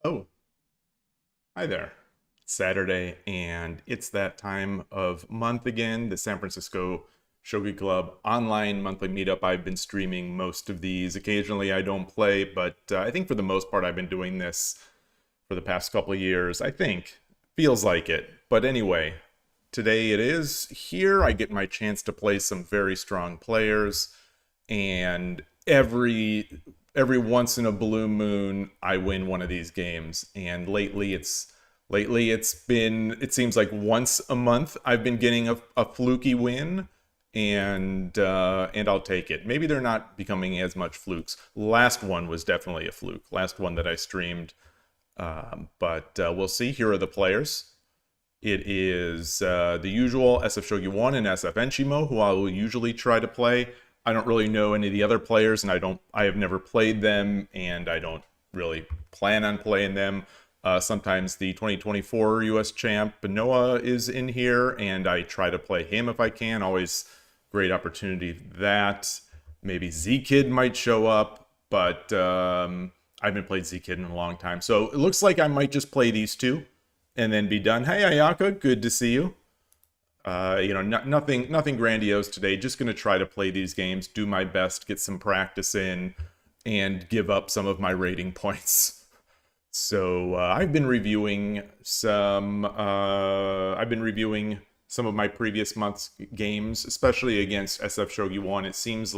Oh, hi there. It's Saturday, and it's that time of month again, the San Francisco Shogi Club online monthly meetup. I've been streaming most of these. Occasionally I don't play, but I think for the most part I've been doing this for the past couple of years. I think. Feels like it. But anyway, today it is. Here I get my chance to play some very strong players, and every once in a blue moon I win one of these games. And it seems like once a month I've been getting a fluky win, and I'll take it. Maybe they're not becoming as much flukes. Last one was definitely a fluke. Last one that I streamed. But we'll see. Here are the players. It is the usual SF Shogi 1 and SF Enshimo, who I will usually try to play. I don't really know any of the other players, and I have never played them, and I don't really plan on playing them. Sometimes the 2024 US champ Noah is in here, and I try to play him if I can. Always great opportunity that. Maybe Z-Kid might show up, but I haven't played Z-Kid in a long time. So it looks like I might just play these two and then be done. Hey, Ayaka, good to see you. Nothing grandiose today. Just going to try to play these games, do my best, get some practice in, and give up some of my rating points. So I've been reviewing some. I've been reviewing some of my previous month's games, especially against SF Shogi 1. It seems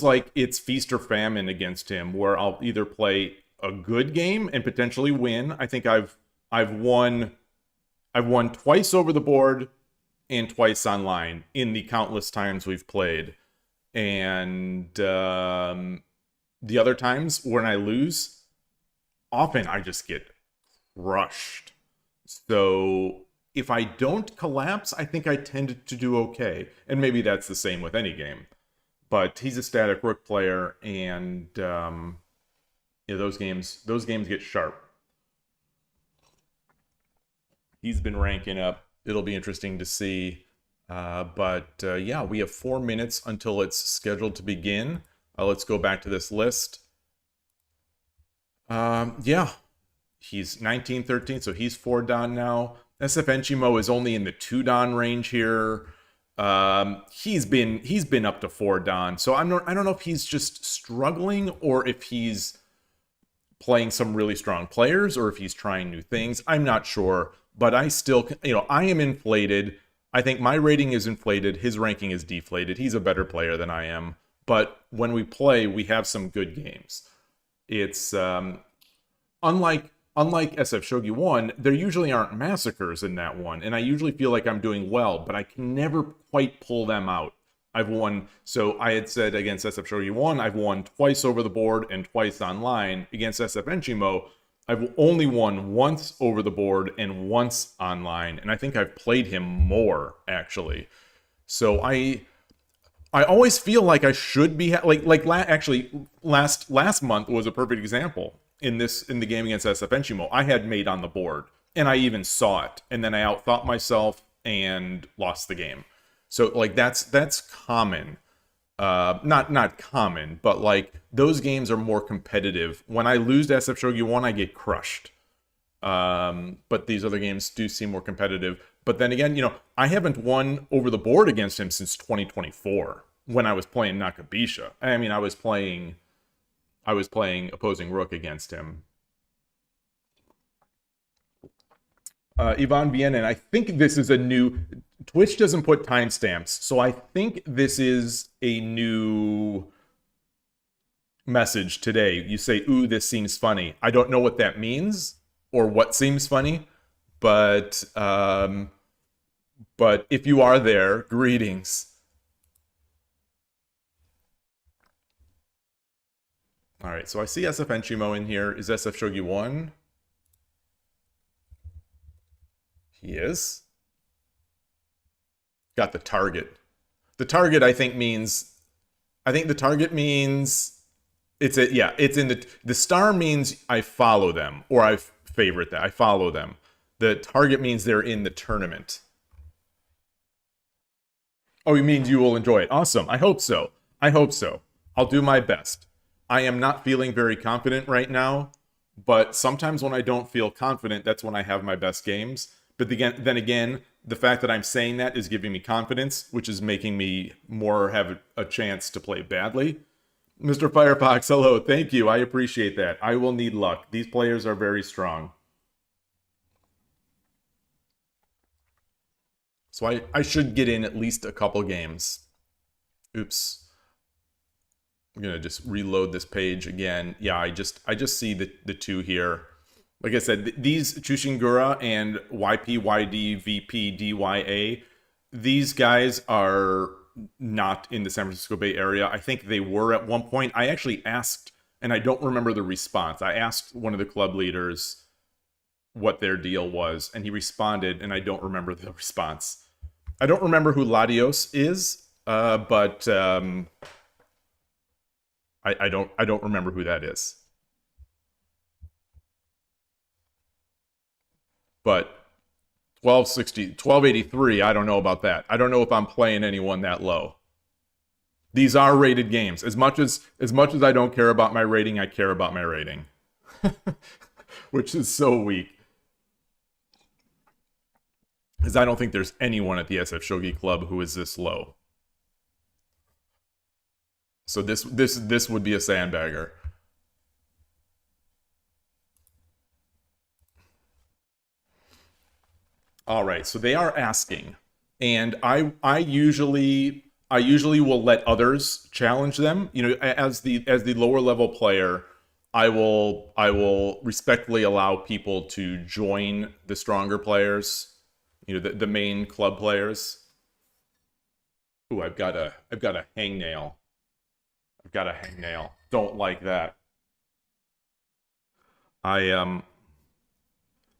like it's feast or famine against him, where I'll either play a good game and potentially win. I think I've won twice over the board and twice online in the countless times we've played. And the other times when I lose, often I just get crushed. So if I don't collapse, I think I tend to do okay. And maybe that's the same with any game. But he's a static rook player, and those games get sharp. He's been ranking up. It'll be interesting to see. Yeah, we have 4 minutes until it's scheduled to begin. Let's go back to this list. Yeah, he's 19-13, so he's 4 Dan now. SF Enshimo is only in the 2 Dan range here. He's been up to 4 Dan, so I don't know if he's just struggling or if he's playing some really strong players or if he's trying new things. I'm not sure, but I still, I am inflated. I think my rating is inflated. His ranking is deflated. He's a better player than I am. But when we play, we have some good games. It's unlike SF Shogi 1, there usually aren't massacres in that one, and I usually feel like I'm doing well, but I can never quite pull them out. I've won, so I had said against SF Shogi 1, I've won twice over the board and twice online. Against SF Enshimo, I've only won once over the board and once online, and I think I've played him more, actually. So I always feel like I should be last month was a perfect example. In the game against SF Enshimo, I had mate on the board, and I even saw it, and then I outthought myself and lost the game. So like that's common, not common, but like those games are more competitive. When I lose to SF Shogi 1, I get crushed. But these other games do seem more competitive. But then again, I haven't won over the board against him since 2024 when I was playing Nakabisha. I mean, I was playing opposing rook against him. Ivan Vienna, I think this is a new... Twitch doesn't put timestamps, so I think this is a new message today. You say, ooh, this seems funny. I don't know what that means or what seems funny, but if you are there, greetings. All right, so I see SF Enshimo in here. Is SF Shogi 1? He is. Got the target. The target, I think the target means it's in the star means I follow them or I favorite that. I follow them. The target means they're in the tournament. Oh, it means you will enjoy it. Awesome. I hope so. I'll do my best. I am not feeling very confident right now, but sometimes when I don't feel confident, that's when I have my best games. But then again, the fact that I'm saying that is giving me confidence, which is making me more have a chance to play badly. Mr. Firefox, hello, thank you, I appreciate that. I will need luck. These players are very strong. So I should get in at least a couple games. Oops. I'm gonna just reload this page again. Yeah, I just see the two here. Like I said, these Chushingura and YPYDVPDYA, these guys are not in the San Francisco Bay Area. I think they were at one point. I actually asked, and I don't remember the response. I asked one of the club leaders what their deal was, and he responded, and I don't remember the response. I don't remember who Latios is, but I don't remember who that is. But 1283, I don't know about that. I don't know if I'm playing anyone that low. These are rated games. As much as I don't care about my rating, I care about my rating. Which is so weak. Because I don't think there's anyone at the SF Shogi Club who is this low. So this would be a sandbagger. All right, so they are asking, and I usually will let others challenge them. You know, as the lower level player, I will respectfully allow people to join the stronger players. You know, the main club players. Ooh, I've got a hangnail. I've got a hangnail. Don't like that.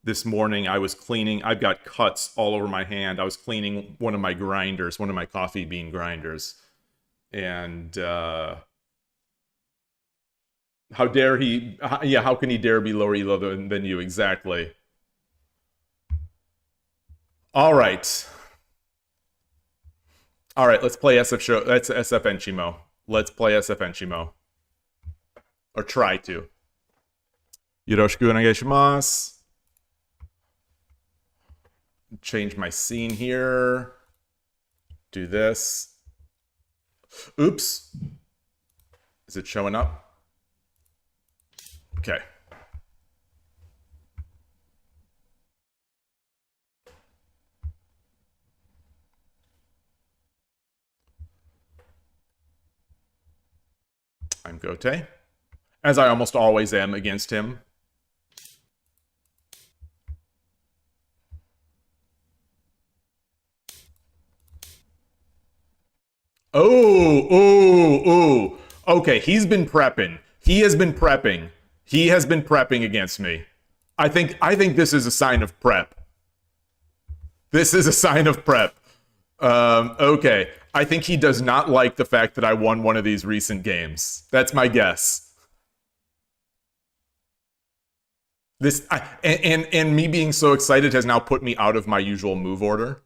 This morning I was cleaning. I've got cuts all over my hand. I was cleaning one of my grinders, one of my coffee bean grinders. And how dare he? Yeah, how can he dare be lower elo than you? Exactly. All right. All right, let's play SF show. That's SF Enchimo. Let's play SF Enchimo. Or try to. Yoroshiku onegai shimasu. Change my scene here. Do this. Oops. Is it showing up? Okay. I'm Gote, as I almost always am against him. Oh. Okay, he's been prepping. He has been prepping. He has been prepping against me. I think this is a sign of prep. This is a sign of prep. Okay. I think he does not like the fact that I won one of these recent games. That's my guess. And me being so excited has now put me out of my usual move order.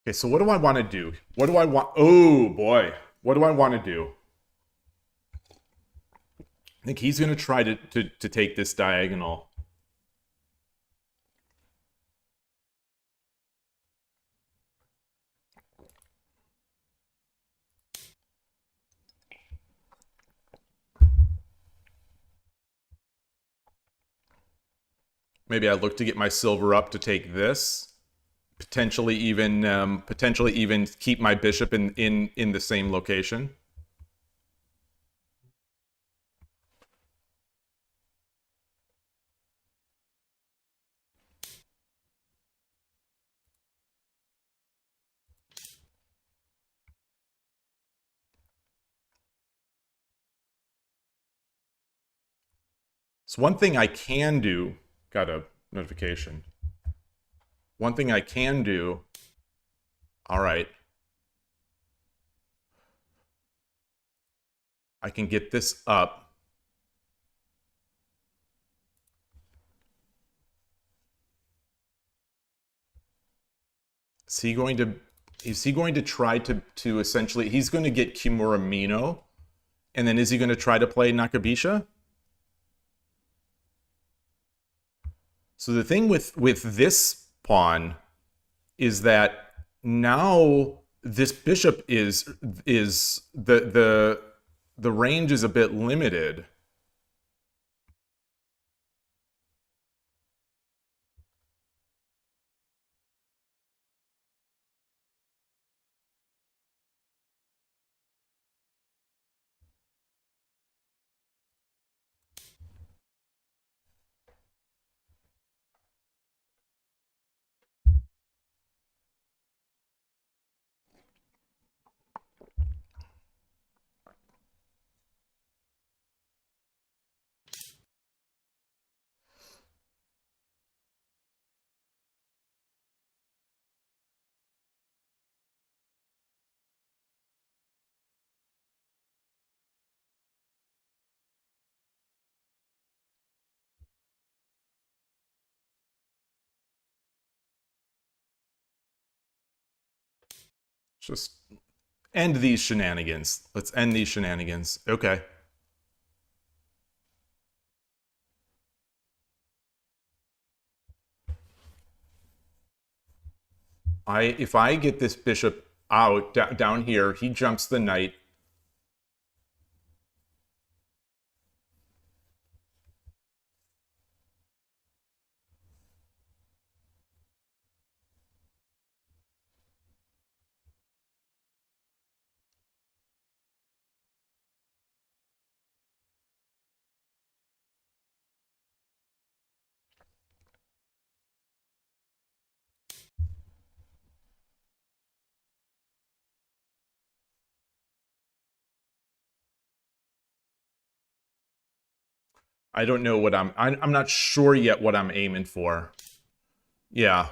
Okay, so what do I want to do? What do I want? Oh, boy. What do I want to do? I think he's going to try to take this diagonal. Maybe I look to get my silver up to take this. Potentially even keep my bishop in the same location. So one thing I can do, got a notification. One thing I can do, all right. I can get this up. Is he going to try to essentially, he's going to get Kimura Mino, and then is he going to try to play Nakabisha? So the thing with this pawn is that now this bishop is the range is a bit limited. Just end these shenanigans. Let's end these shenanigans. Okay. If I get this bishop out down here, he jumps the knight. I don't know what I'm not sure yet what I'm aiming for. Yeah.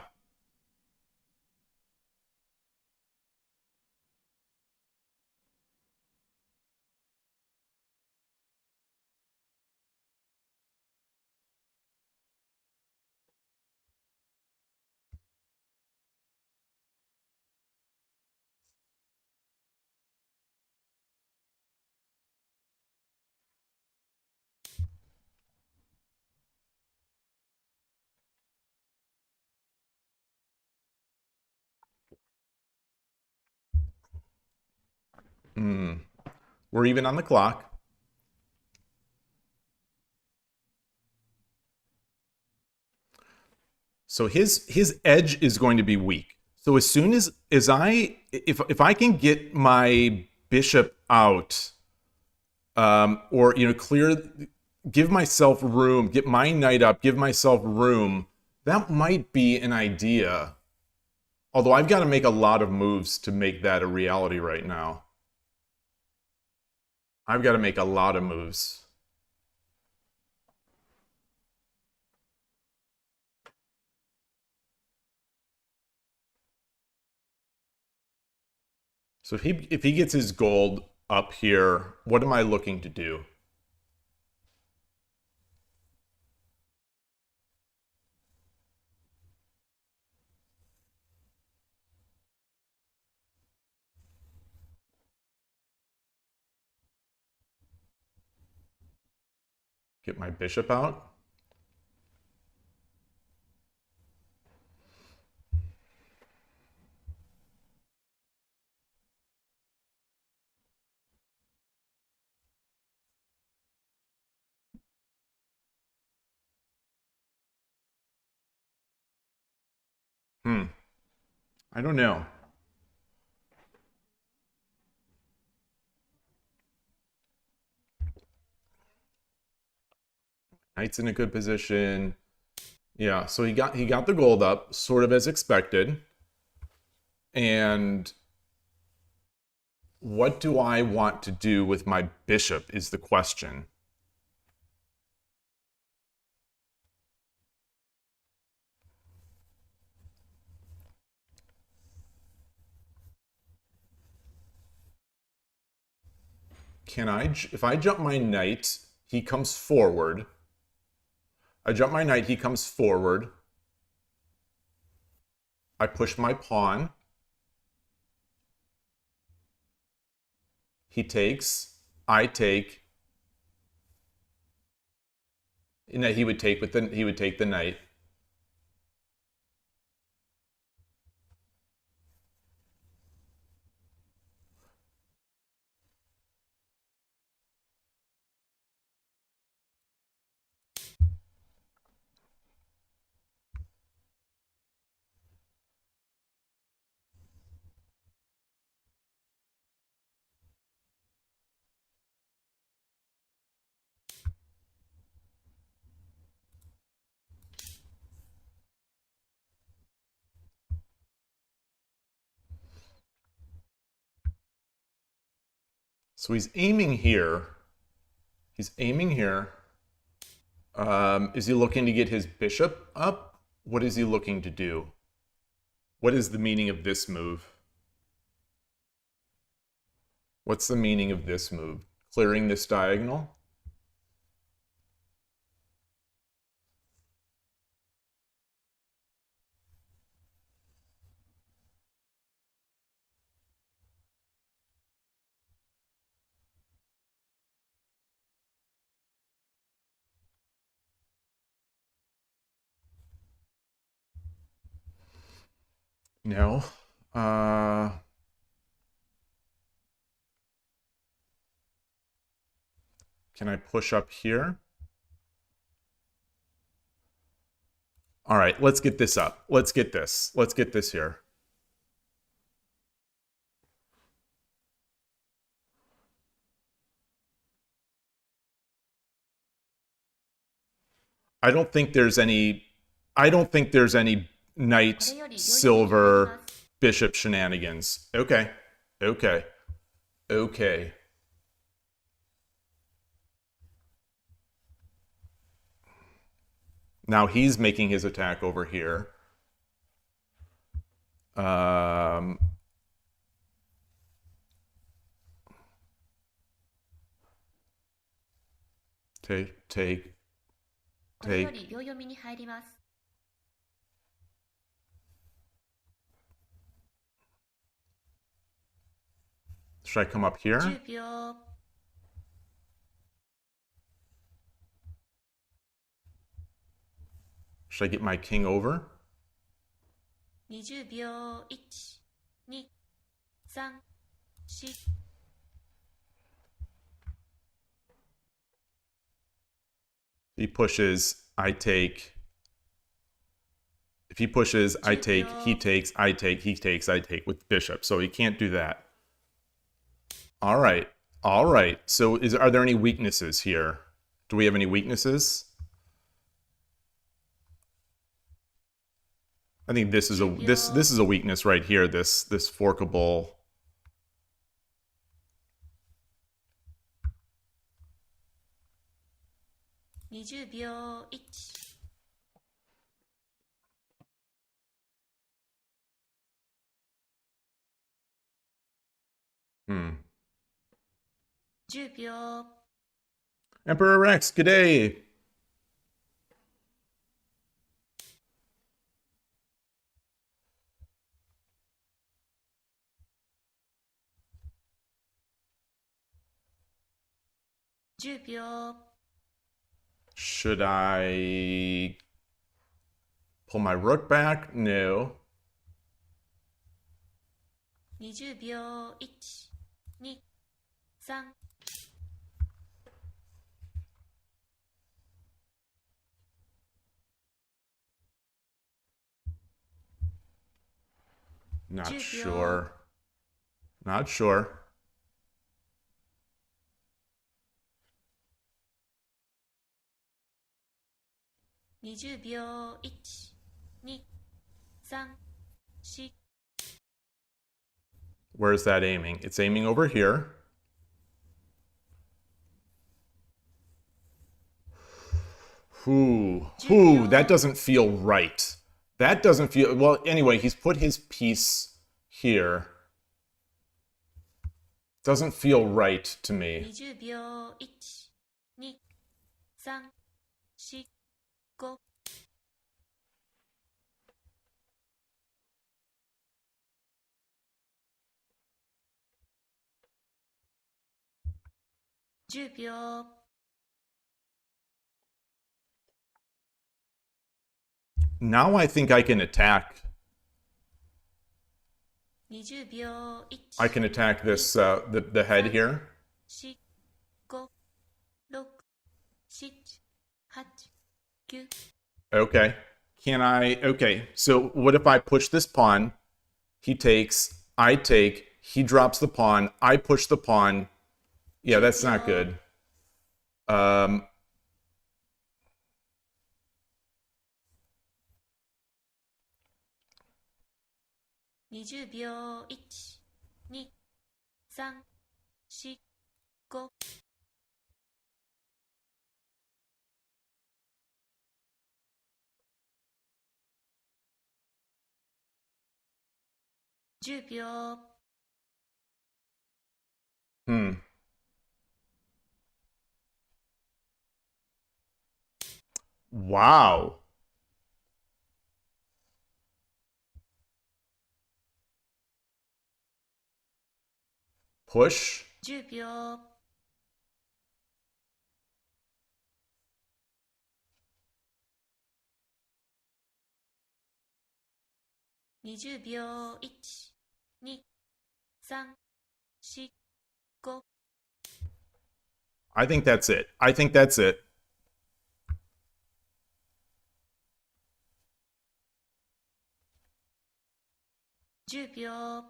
We're even on the clock. So his edge is going to be weak. So as soon as if I can get my bishop out, or give myself room, get my knight up, give myself room, that might be an idea. Although I've got to make a lot of moves to make that a reality right now. I've got to make a lot of moves. So if he gets his gold up here, what am I looking to do? Get my bishop out? I don't know. Knight's in a good position. Yeah, so he got the gold up, sort of as expected. And what do I want to do with my bishop is the question. if I jump my knight, he comes forward. I jump my knight, he comes forward. I push my pawn. He takes, I take. And he would take the knight. So he's aiming here. He's aiming here. Is he looking to get his bishop up? What is he looking to do? What is the meaning of this move? What's the meaning of this move? Clearing this diagonal? No. Can I push up here? All right, let's get this up. Let's get this. Let's get this here. I don't think there's any knight, silver, bishop shenanigans. Okay. Okay. Okay. Now he's making his attack over here. Take. Should I come up here? Should I get my king over? 20秒 1, 2, 3, 4 He pushes, I take. If he pushes, I take, he takes, I take, he takes, I take with bishop. So he can't do that. All right. All right. So are there any weaknesses here? Do we have any weaknesses? I think this is a weakness right here, this forkable. Emperor Rex, good day. Should I pull my rook back? No. 20秒 1, 2, 3 Not sure. Not sure. Where's that aiming? It's aiming over here. Ooh, that doesn't feel right. That doesn't feel... Well, anyway, he's put his piece here. Doesn't feel right to me. 20秒1、2、3、4、5。10秒。Now I think I can attack. 20秒1、 I can attack this the head here. 4、5、6、7、8、9。 Okay. Can I? Okay. So what if I push this pawn? He takes. I take. He drops the pawn. I push the pawn. Yeah, that's not good. 20秒1、2、3、4、5。10秒。Wow. Push. 10秒。20秒1、2、3、4、5。 I think that's it. I think that's it. 10秒。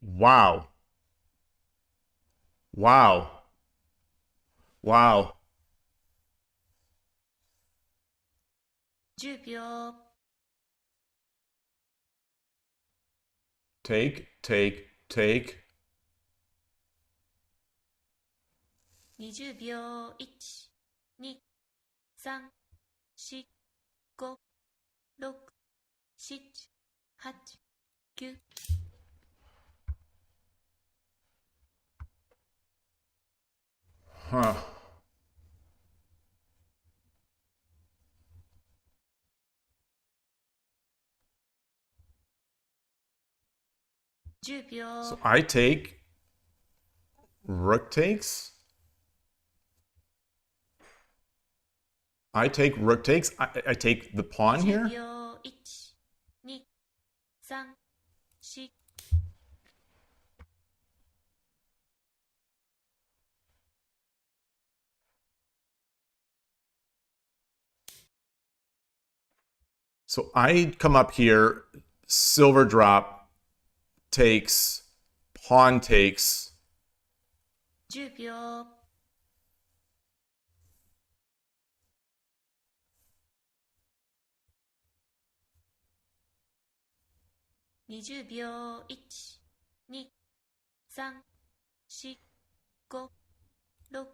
Wow. Wow. Wow. 10秒。 Take, take, take. 20秒1、2、3、4、5、6、7、8、9。 Huh. So I take. Rook takes. I take rook takes. I take the pawn 10 here. 秒1、2、3、4。 So I come up here, silver drop, takes, pawn takes. 10秒。 20秒1、2、3、4、5、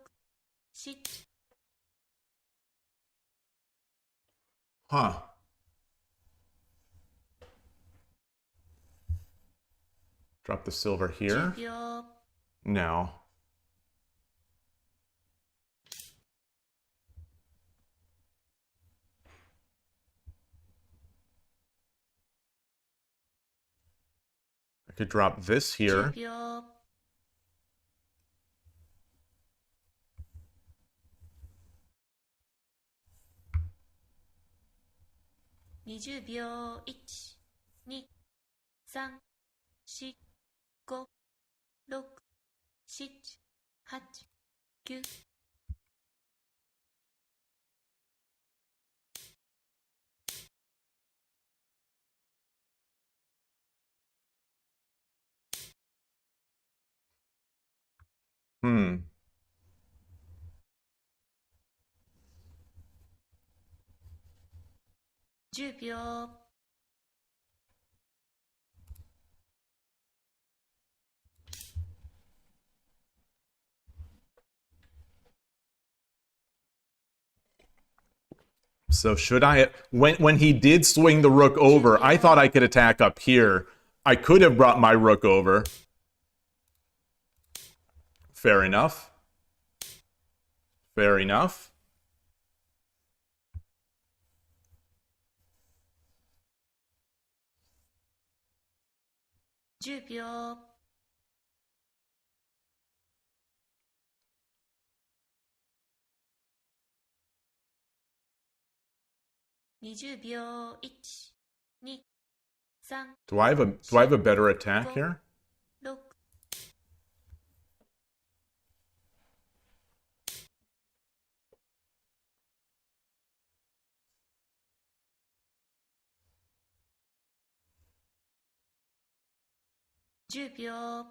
6、7。 Huh. Drop the silver 10 here. 秒。 No. I could drop this 10 here. 秒。 20秒1、2、3、4、5、6、7、8、9。 Hmm.10秒。So should I, when he did swing the rook over, I thought I could attack up here. I could have brought my rook over. Fair enough. Fair enough. $10秒 20秒 1、2、3、Do I have a better attack here? 6、10秒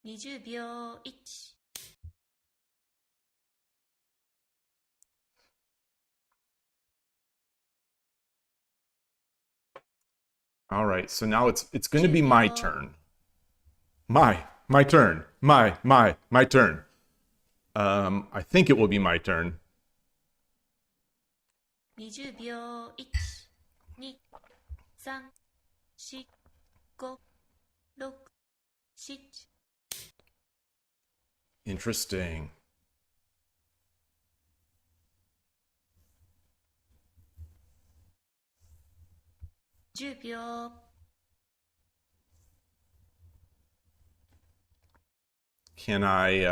20秒 1、All right, so now it's going to be my turn. My turn. My turn. I think it will be my turn. 20秒 1、2、3、4、5、6、7、Interesting. $10秒 Can I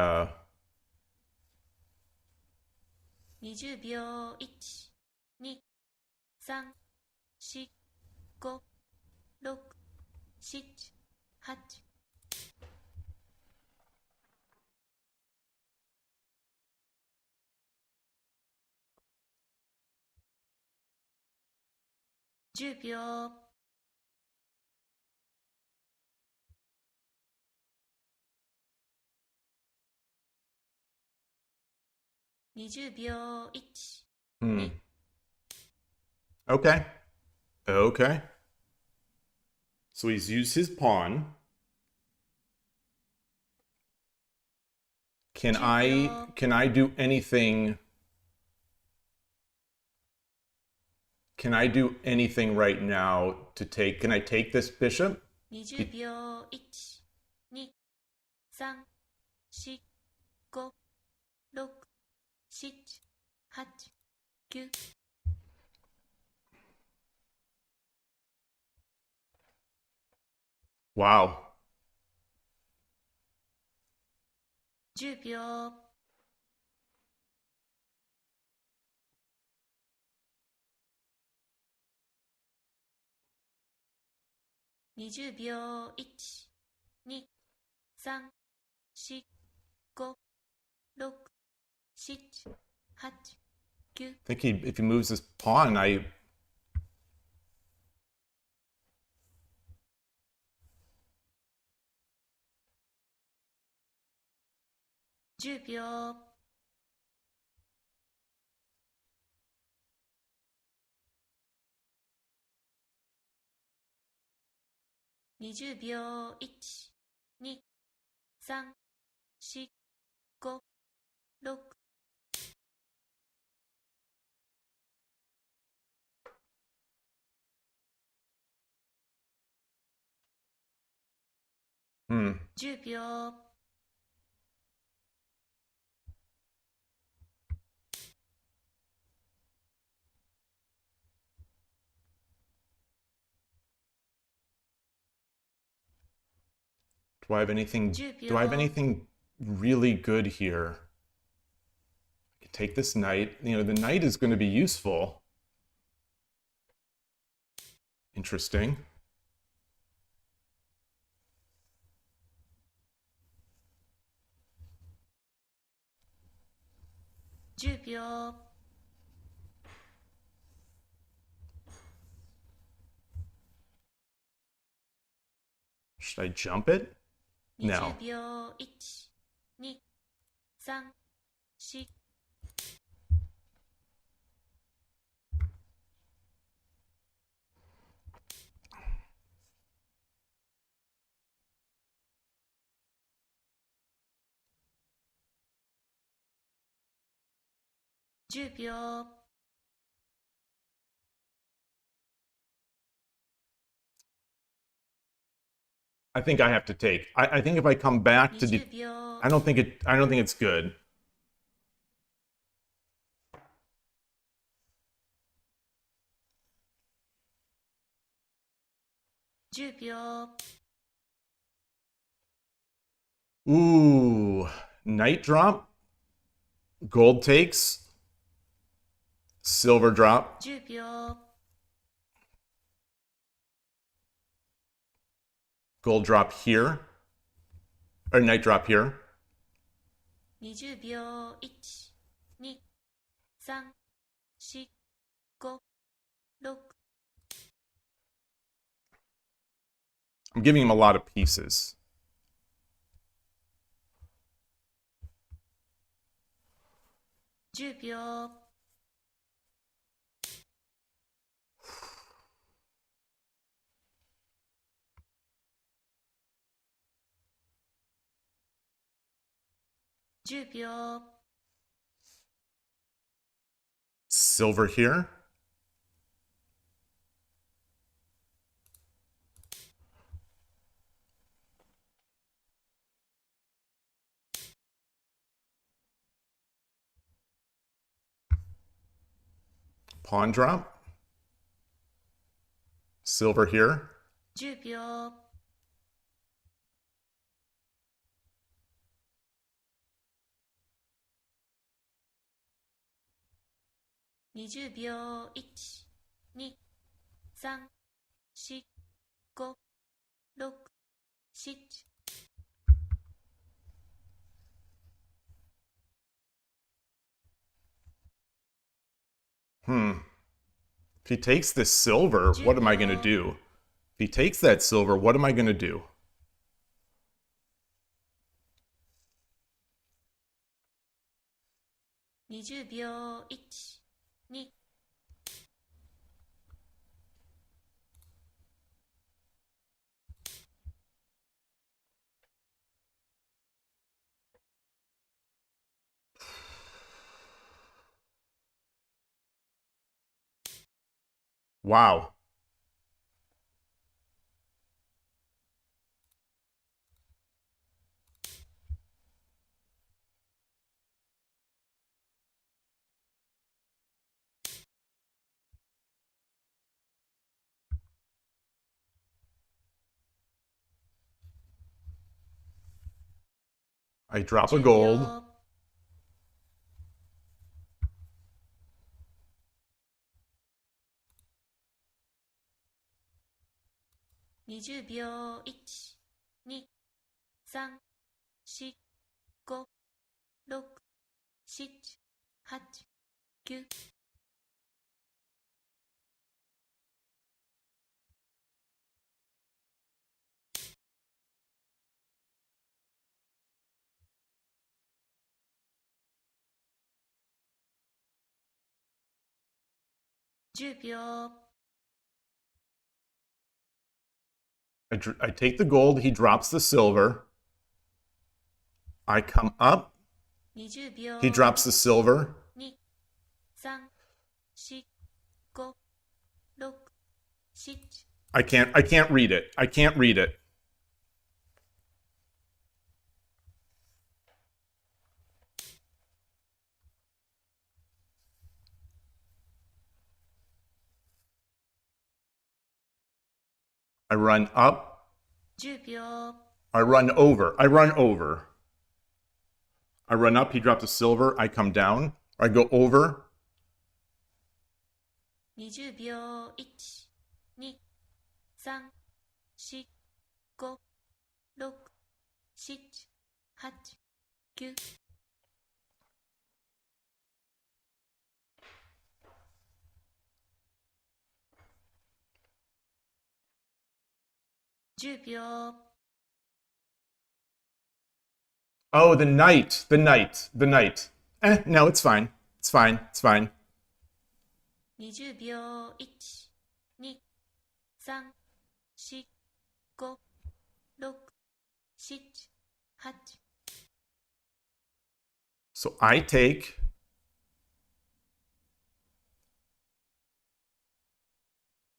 20秒 1、2、3、4、5、6、7、8、10秒 20秒 1、2、 Okay. Okay. So he's used his pawn. Can I do anything? Can I do anything right now to take? Can I take this bishop? 20秒 1、2、3、4、5、6、7、8、9、 Wow. 10秒 20秒 1、2、3、4、5、6、7、8、9、 I think if he moves his pawn, 10秒 20秒 1、2、3、4、5、6、 10秒 Do I have anything? Do I have anything really good here? I can take this knight. You know, the knight is going to be useful. Interesting.10秒 Should I jump it? No. 20秒 1、2、3、4、 I 10秒 I think I have to take. I think if I come back to 20秒 I don't think it's good. 10秒 Ooh, night drop, gold takes, silver drop, 10秒 gold drop here, or night drop here. 20秒 1、2、3、4、5、6 I'm giving him a lot of pieces. 10秒 10秒 Silver here. Pawn drop. Silver here. 10秒 20秒 1、2、3、4、5、6、7 If he takes this silver, what am I going to do? If he takes that silver, what am I going to do? 20秒 1、2 Wow. I drop a 10 gold. 秒 20秒 1、2、3、4、5、6、7、8、9 10秒 I take the gold. He drops the silver. I come up. 20秒 He drops the silver. 2、3、4、5、6、7 I can't read it. I can't read it. I run up. 10秒 I run over. I run over. I run up. He drops the silver. I come down. I go over. 20秒 1、2、3、4、5、6、7、8、9 10秒 Oh, the knight. The knight. The knight. No, it's fine. It's fine. It's fine. 20秒 1、2、3、4、5、6、7、8 So I take.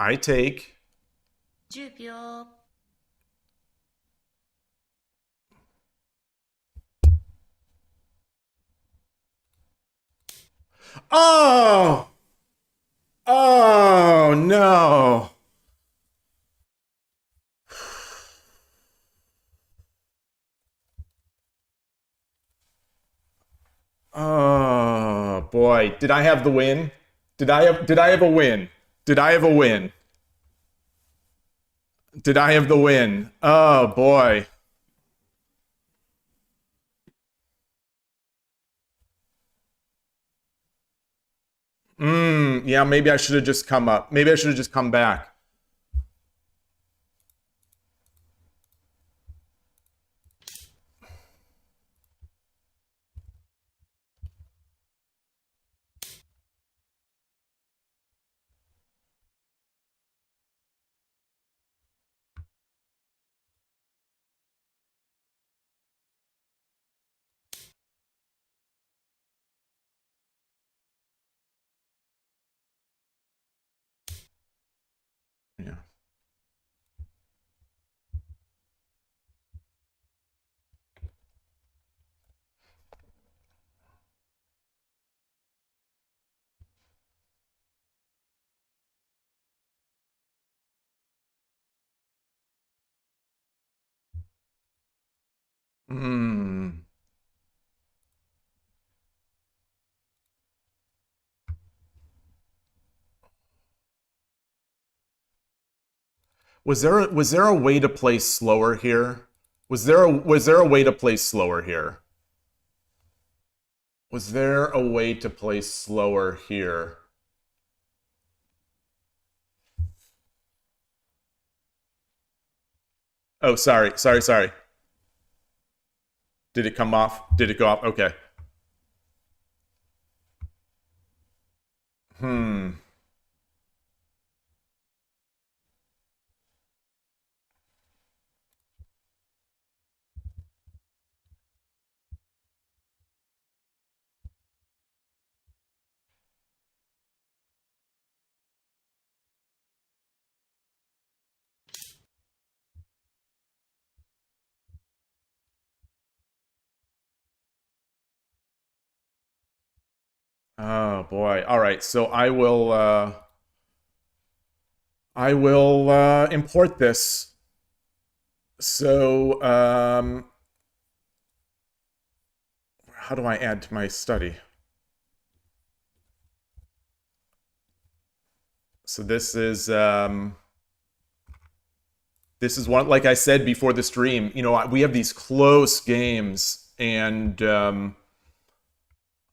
I take 10秒。Oh! Oh, no. Oh, boy. Did I have the win? Did I have a win? Did I have a win? Did I have the win? Oh, boy. Yeah, maybe I should have just come up. Maybe I should have just come back. Yeah. Hmm. Was there a way to play slower here? Was there a way to play slower here? Was there a way to play slower here? Oh, sorry. Did it come off? Did it go off? Okay. Hmm. Oh boy. All right. So I will import this. So how do I add to my study? So this is one, like I said before the stream, you know, we have these close games, and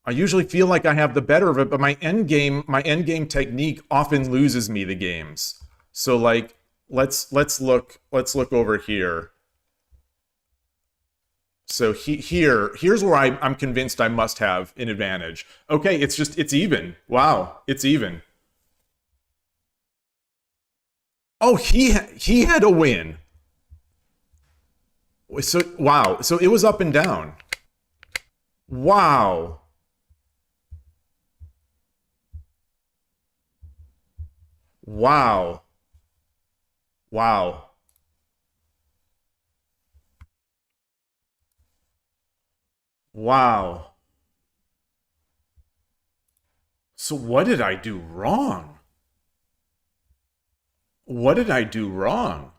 I usually feel like I have the better of it, but my end game technique often loses me the games. So like, let's look over here. So here's where I'm convinced I must have an advantage. Okay, it's even. Wow, it's even. Oh, he had a win. So wow, so it was up and down. Wow. Wow. Wow. Wow. So what did I do wrong? What did I do wrong?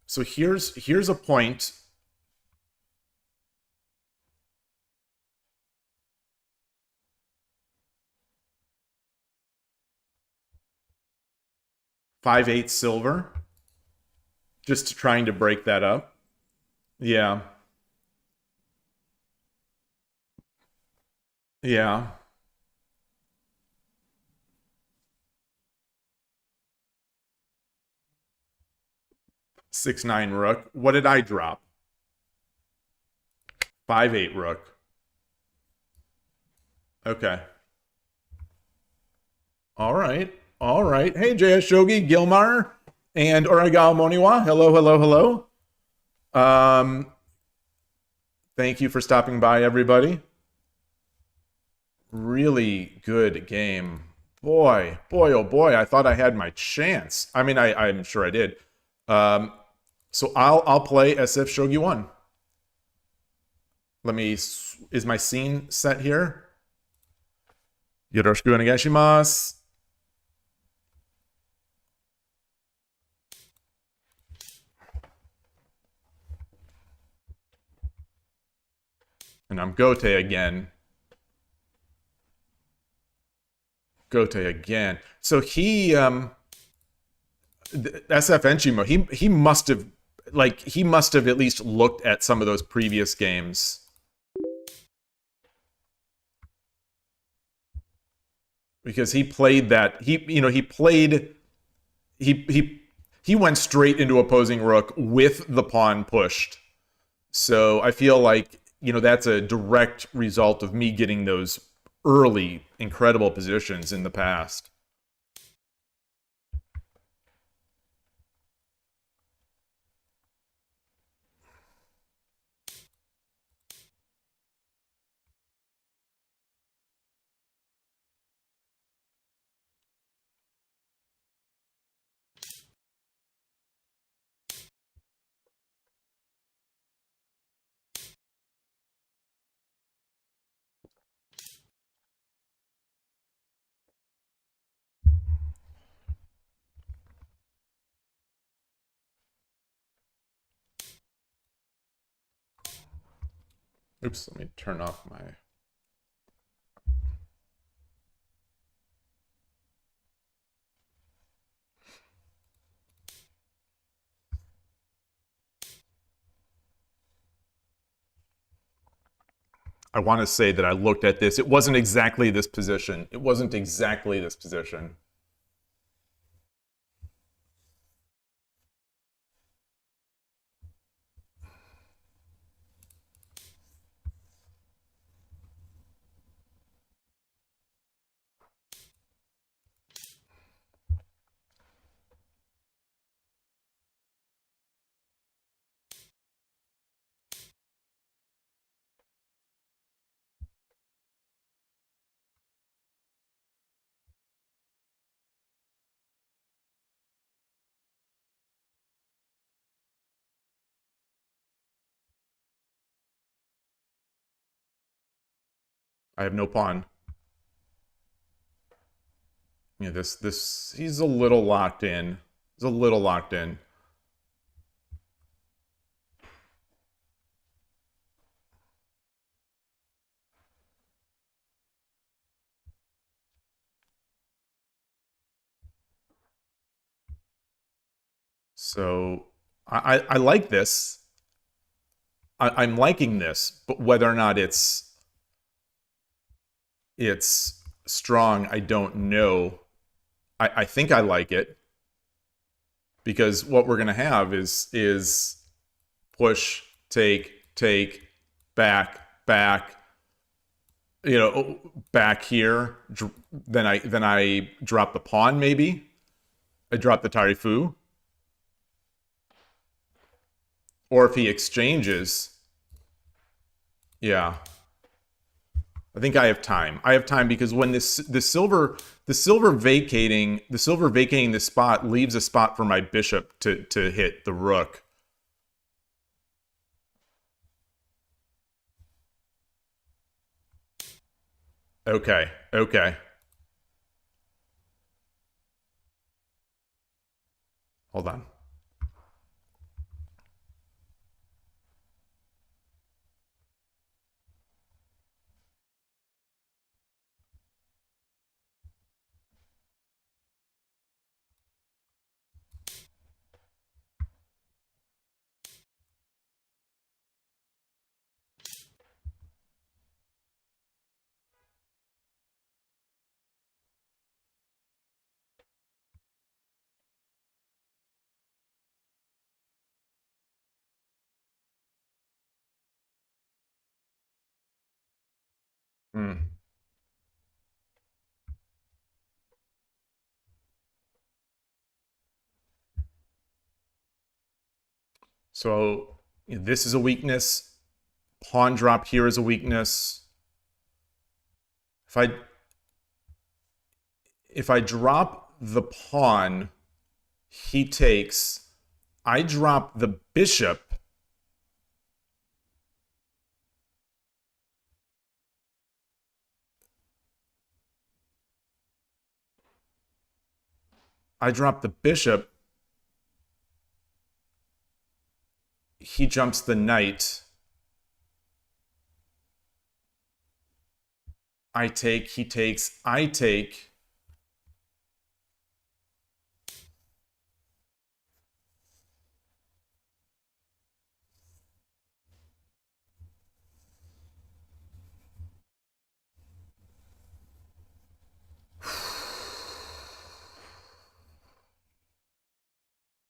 So here's a point. Five-eighths silver. Just trying to break that up. Yeah. Yeah. 6-9 rook. What did I drop? 5-8 rook. Okay. All right. All right. Hey, JS Shogi, Gilmar, and Origawa Moniwa. Hello, hello, hello. Thank you for stopping by, everybody. Really good game. boy, oh boy, I thought I had my chance. I mean, I'm sure I did. So I'll play SF Shogi 1. Let me, is my scene set here? Yoroshiku onegai shimasu. And I'm Gote again. Gote again. So he, SF Enchimo, he must have, like, he must have at least looked at some of those previous games. Because he played that, he went straight into opposing rook with the pawn pushed. So I feel like, that's a direct result of me getting those early incredible positions in the past. Oops, let me turn off my... I want to say that I looked at this. It wasn't exactly this position. It wasn't exactly this position. I have no pawn. He's a little locked in. He's a little locked in. So I like this. I'm liking this, but whether or not it's strong, I don't know. I think I like it because what we're gonna have is push, take, back, back here. Then I drop the pawn. Maybe I drop the tarifu, or if he exchanges, yeah. I think I have time. I have time because when the silver vacating this spot leaves a spot for my bishop to hit the rook. Okay. Hold on. So this is a weakness. Pawn drop here is a weakness. if I drop the pawn, he takes. I drop the bishop. I drop the bishop. He jumps the knight. I take, he takes, I take.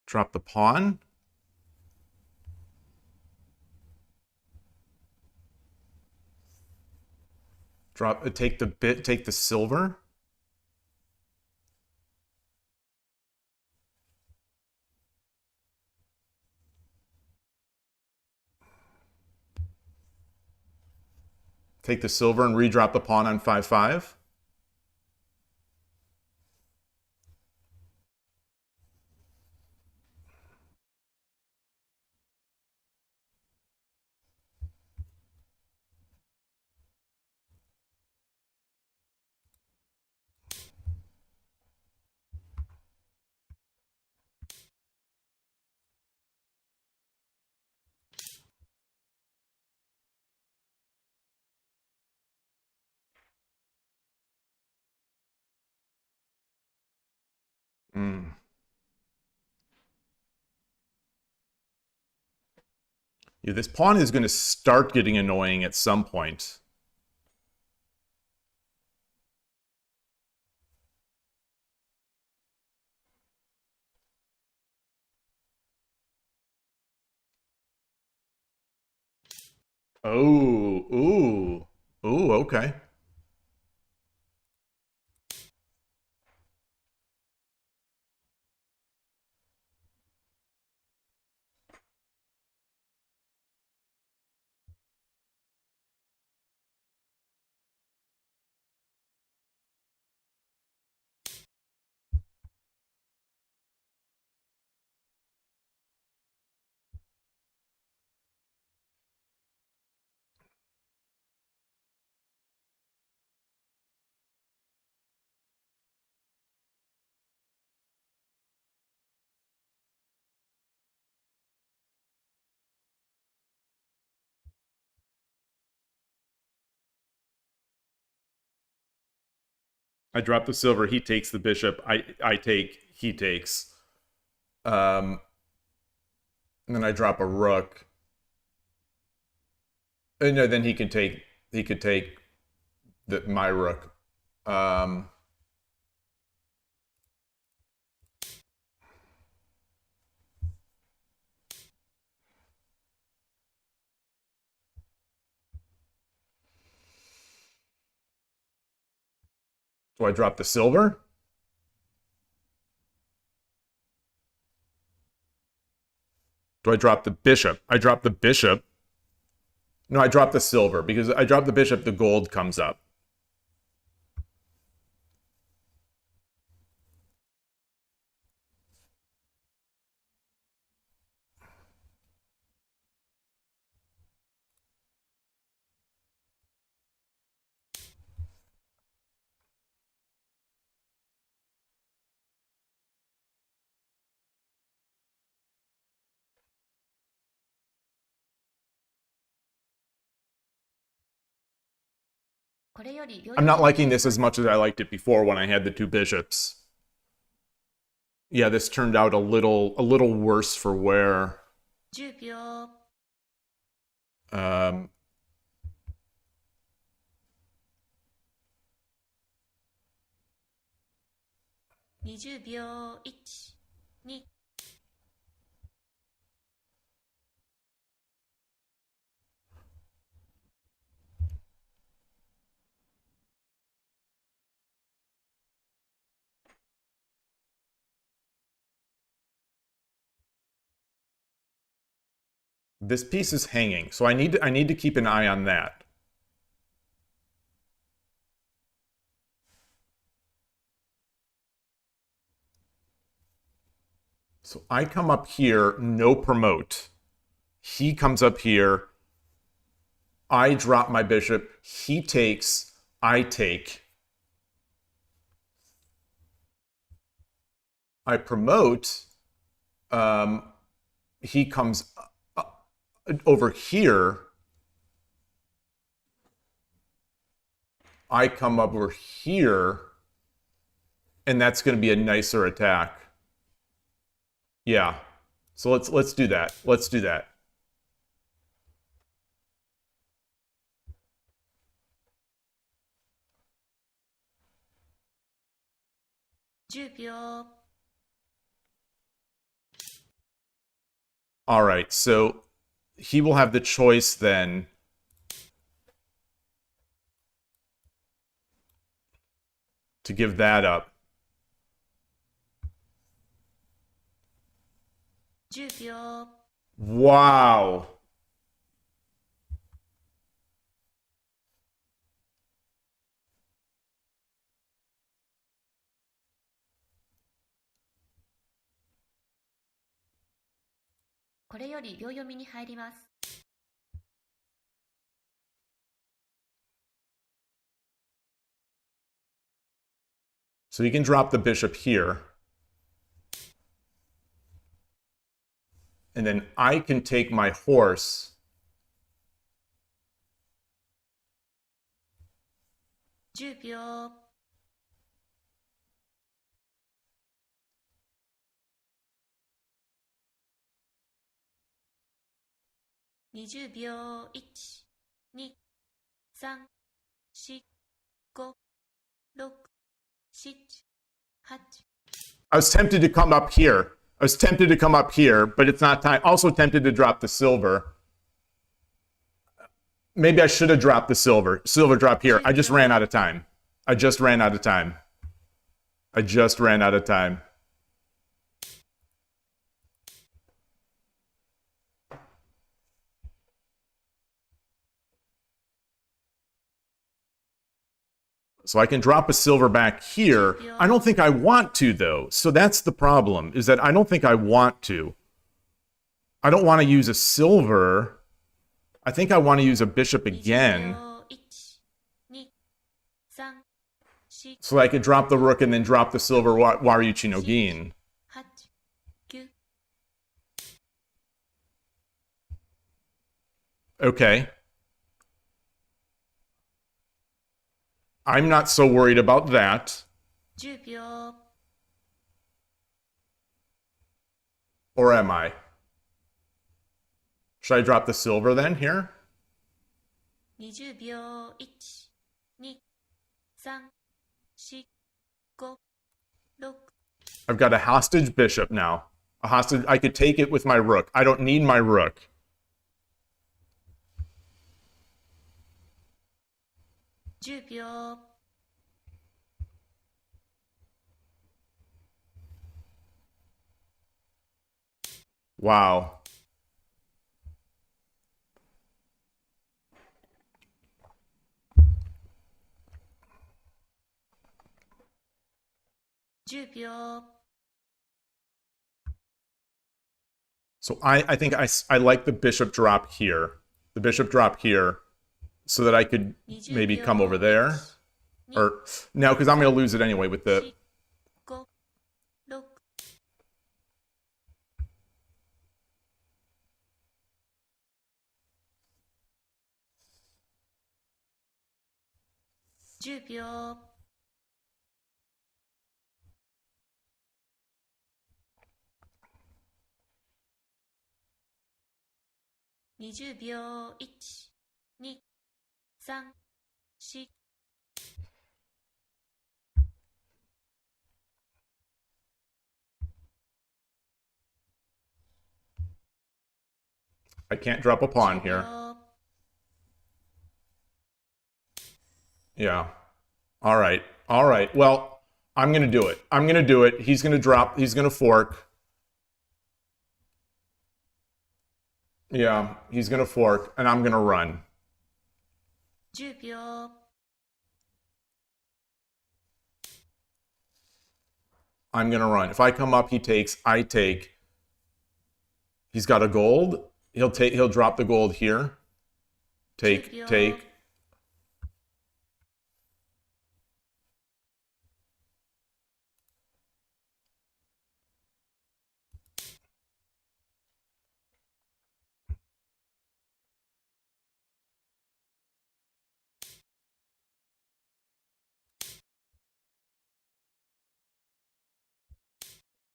Drop the pawn. Drop, take the bit, take the silver. Take the silver and redrop the pawn on 5-5. Yeah, this pawn is going to start getting annoying at some point. Oh, ooh, ooh, okay. I drop the silver. He takes the bishop. I take. He takes. And then I drop a rook. And no, then he can take. He could take my rook. Do I drop the silver? Do I drop the bishop? I drop the bishop. No, I drop the silver because I drop the bishop, the gold comes up. I'm not liking this as much as I liked it before when I had the two bishops. Yeah, this turned out a little worse for wear. 10秒 20秒 1、2 This piece is hanging, so I need to keep an eye on that. So I come up here, no promote. He comes up here. I drop my bishop. He takes. I take. I promote. He comes over here. I come over here. And that's going to be a nicer attack. Yeah. So let's do that. Let's do that. All right. So he will have the choice then to give that up. 10秒 Wow. So you can drop the bishop here. And then I can take my horse.秒 20秒 1、2、3、4、5、6、7、8 I was tempted to come up here. I was tempted to come up here, but it's not time. Also tempted to drop the silver. Maybe I should have dropped the silver. Silver drop here. I just ran out of time. I just ran out of time. I just ran out of time. So I can drop a silver back here. I don't think I want to, though. So that's the problem, is that I don't think I want to. I don't want to use a silver. I think I want to use a bishop again. So I could drop the rook and then drop the silver Waryuchi no Gin. Okay. I'm not so worried about that. 10秒 Or am I? Should I drop the silver then here? 20秒 1、2、3、4、5、6 I've got a hostage bishop now. A hostage. I could take it with my rook. I don't need my rook. Wow. So I think I like the bishop drop here. The bishop drop here so that I could maybe come over there. Or no, because I'm going to lose it anyway with the... 5、6 10秒 20秒 1、2、3、4 I can't drop a pawn here. Yeah. All right. All right. Well, I'm going to do it. I'm going to do it. He's going to drop. He's going to fork. Yeah, he's going to fork, and I'm going to run. 10秒 I'm going to run. If I come up, he takes, I take. He's got a gold. He'll drop the gold here. Take, take.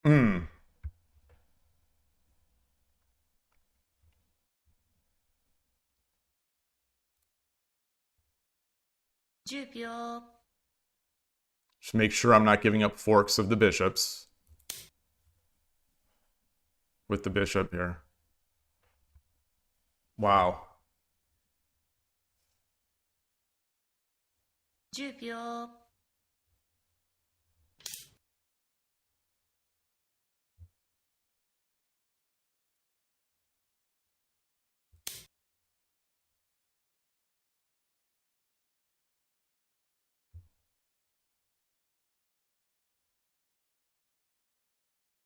Hmm. Just make sure I'm not giving up forks of the bishops. With the bishop here. Wow. 10秒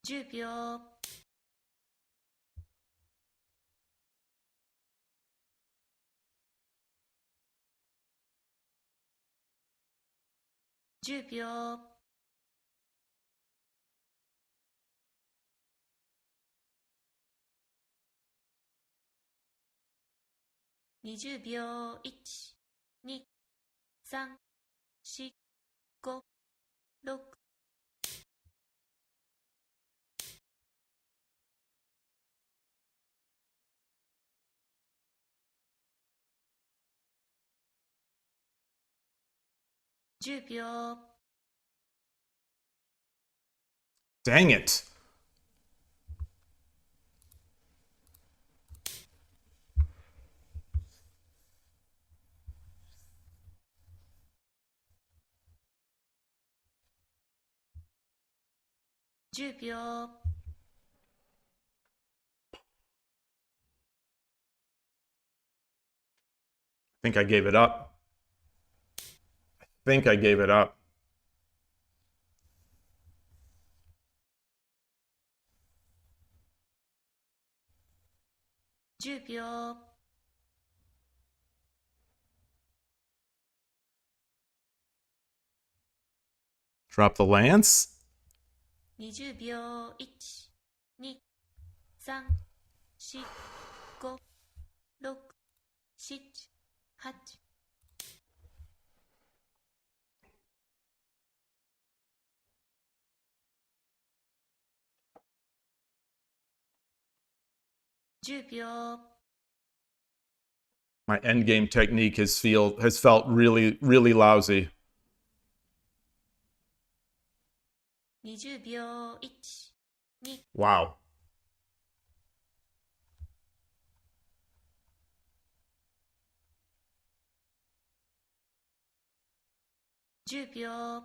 10秒 10秒 20秒 1、2、3、4、5、6、10秒 Dang it. I think I gave it up. I think I gave it up. Drop the lance. 20秒 1、2、3、4、5、6、7、8。10秒 My endgame technique has felt really, really lousy. 20秒 1、2、 Wow. 10秒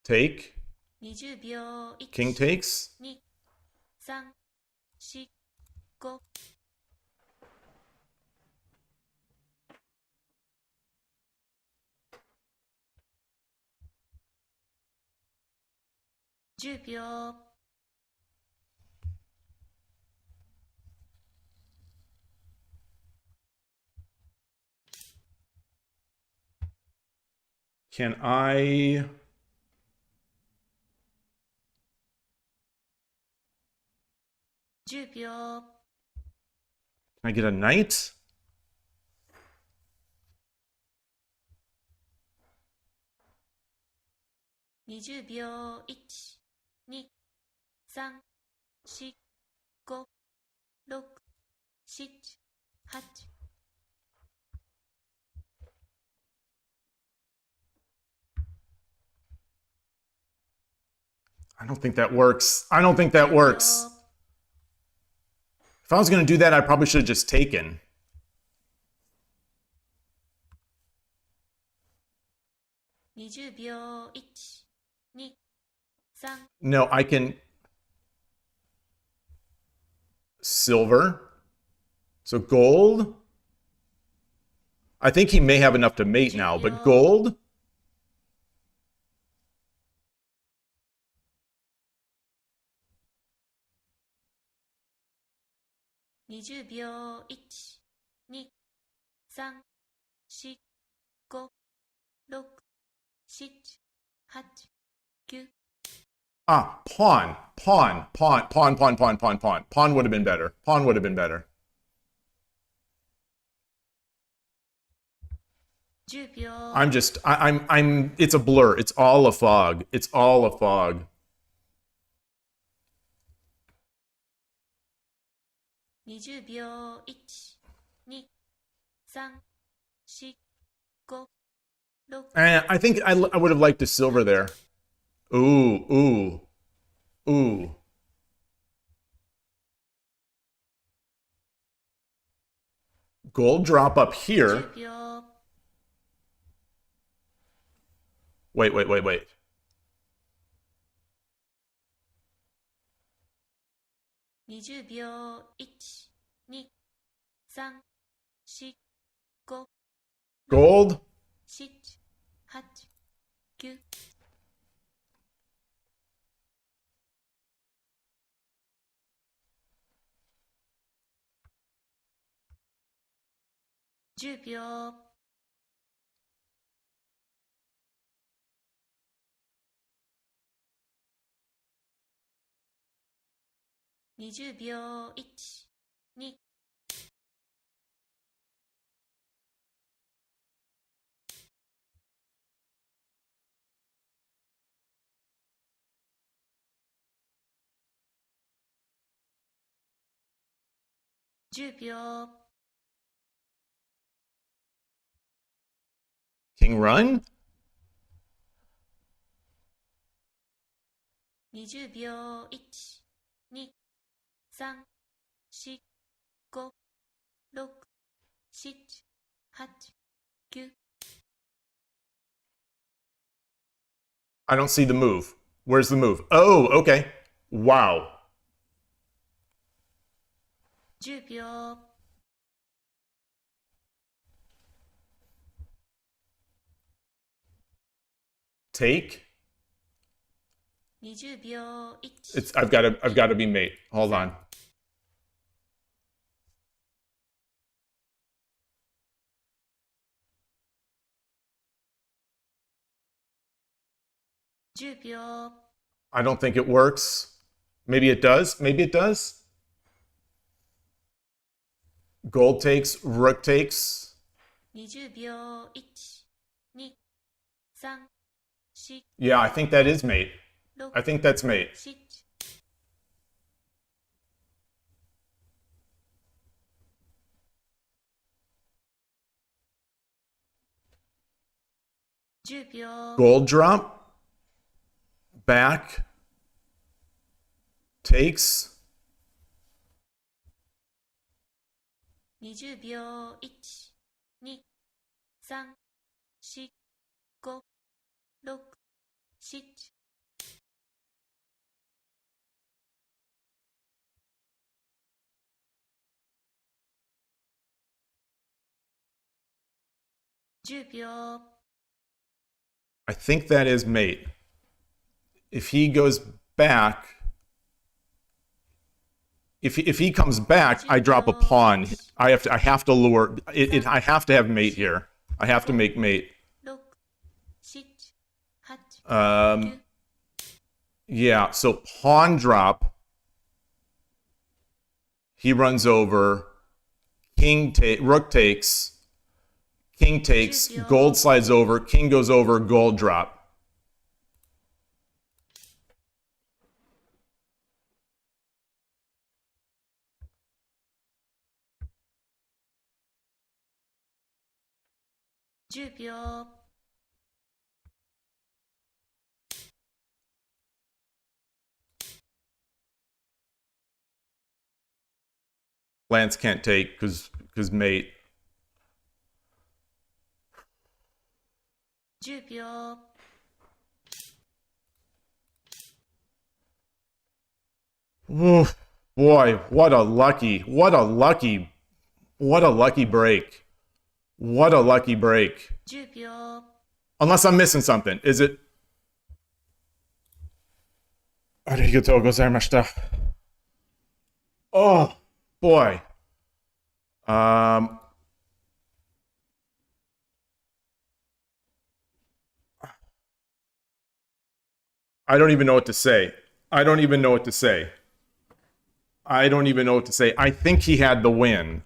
Take. 20秒 1、 King takes. 2、3、4、5。10秒 Can I...10秒 Can I get a knight? 20秒 1、2、3、4、5、6、7、8。I don't think that works. I don't think that works. If I was going to do that, I probably should have just taken. 20秒 1、2、3。 No, I can... Silver. So gold. I think he may have enough to mate now, but gold? 20秒1、2、3、4、5、6、7、8、9。 Ah, pawn. Pawn would have been better. Pawn would have been better. 10秒。 it's a blur. It's all a fog. It's all a fog. 20秒1、2、3、4、5、6。I think I would have liked a silver there. Ooh. Gold drop up here. 10秒。 Wait. 20秒1、2、3、4、5、 Gold? 7、8、9。 10秒。 20秒1、2。 10秒。 King run? 20秒1、2、3、4、5、6、7、8、9。 I don't see the move. Where's the move? Oh, okay. Wow. 10秒。 Take? 20秒1。 I've got to be mate. Hold on. 10秒。 I don't think it works. Maybe it does. Maybe it does. Gold takes, rook takes. 20秒1、2、3、4、 Yeah, I think that is mate. 6、 I think that's mate. 7。 10秒。 Gold drop. Back. Takes. 20秒1、2、3、4、5、6、7。 10秒。 I think that is mate. If he goes back, if he comes back, I drop a pawn. I have to lure it. I have to have mate here. I have to make mate. 6、7、8、 9。 Yeah. So pawn drop. He runs over. Rook takes. King takes. Gold slides over. King goes over. Gold drop.10秒。 Lance can't take because mate. 10秒。 Ooh, boy, what a lucky break. What a lucky break. 10秒。 Unless I'm missing something. Is it? Arigatou gozaimashita. Oh, boy. Um, I don't even know what to say. I don't even know what to say. I don't even know what to say. I think he had the win.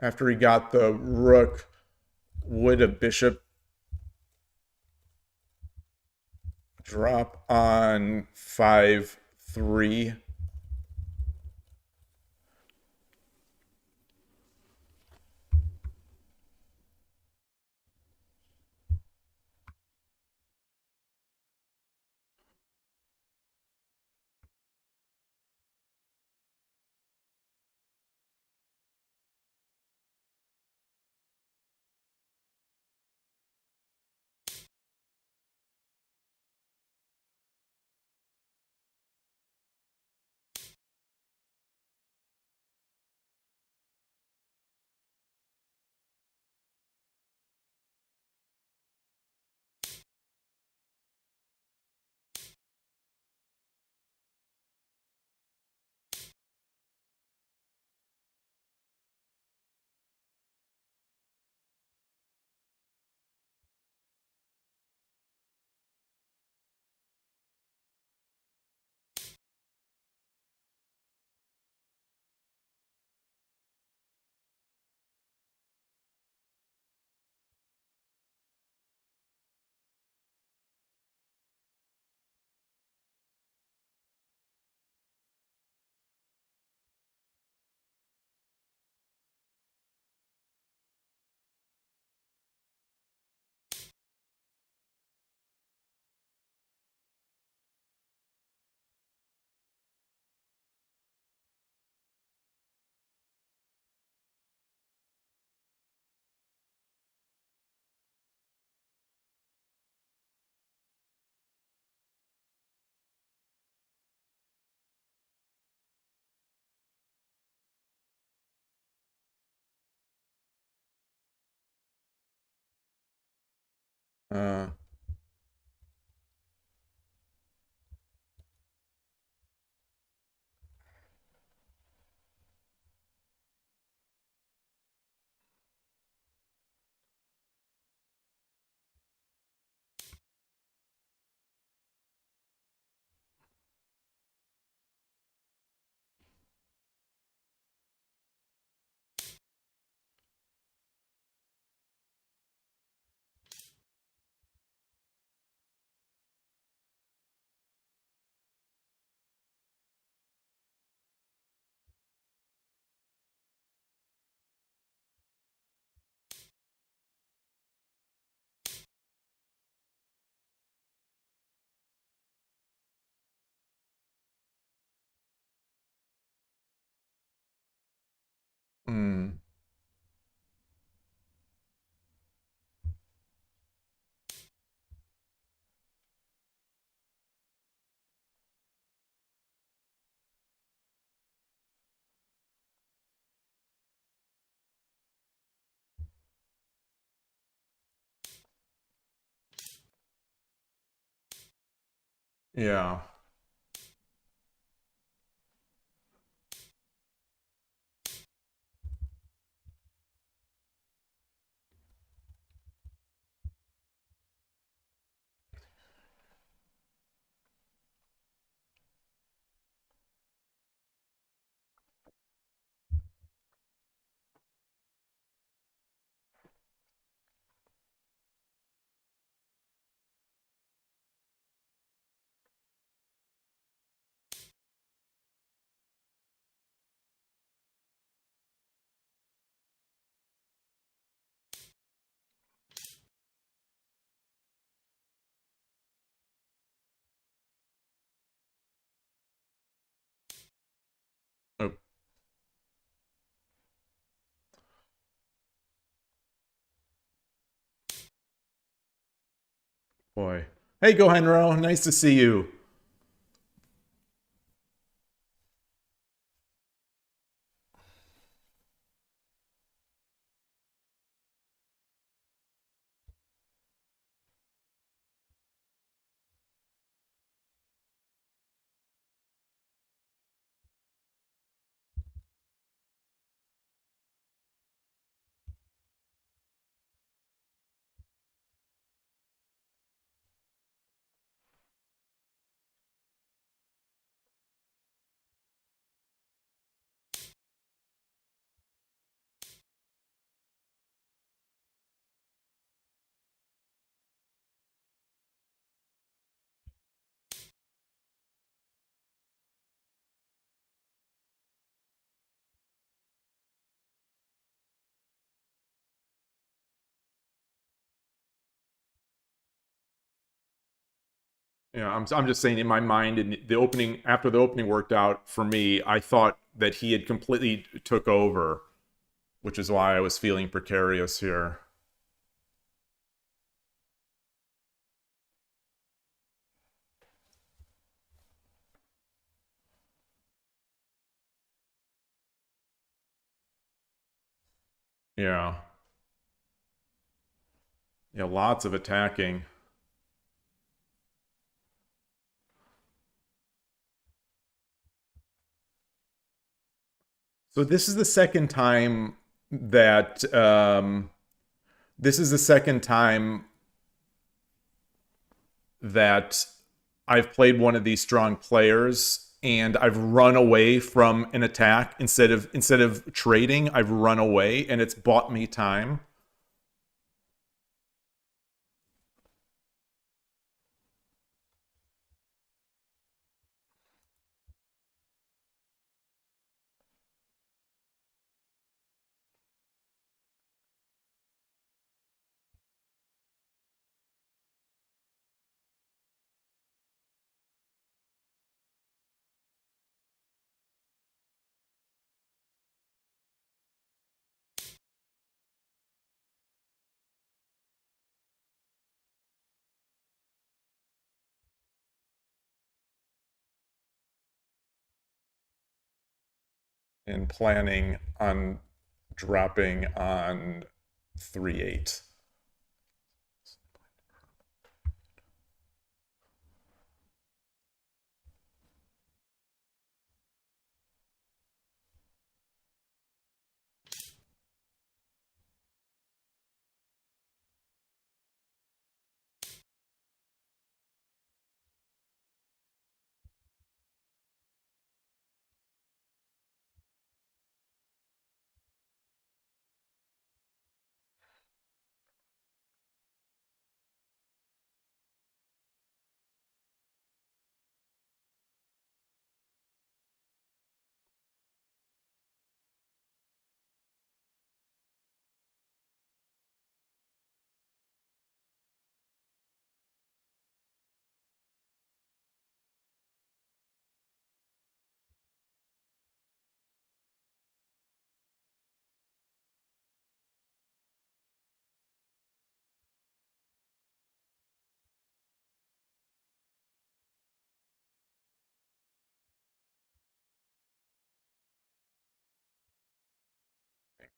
After he got the rook, would a bishop drop on 5-3? Uh, mm, yeah. Boy. Hey, Gohenro. Nice to see you. Yeah, I'm just saying in my mind, in the opening, after the opening worked out for me, I thought that he had completely took over, which is why I was feeling precarious here. Yeah. Yeah, lots of attacking. So this is the second time that this is the second time that I've played one of these strong players and I've run away from an attack instead of trading. I've run away and it's bought me time. And planning on dropping on 3-8.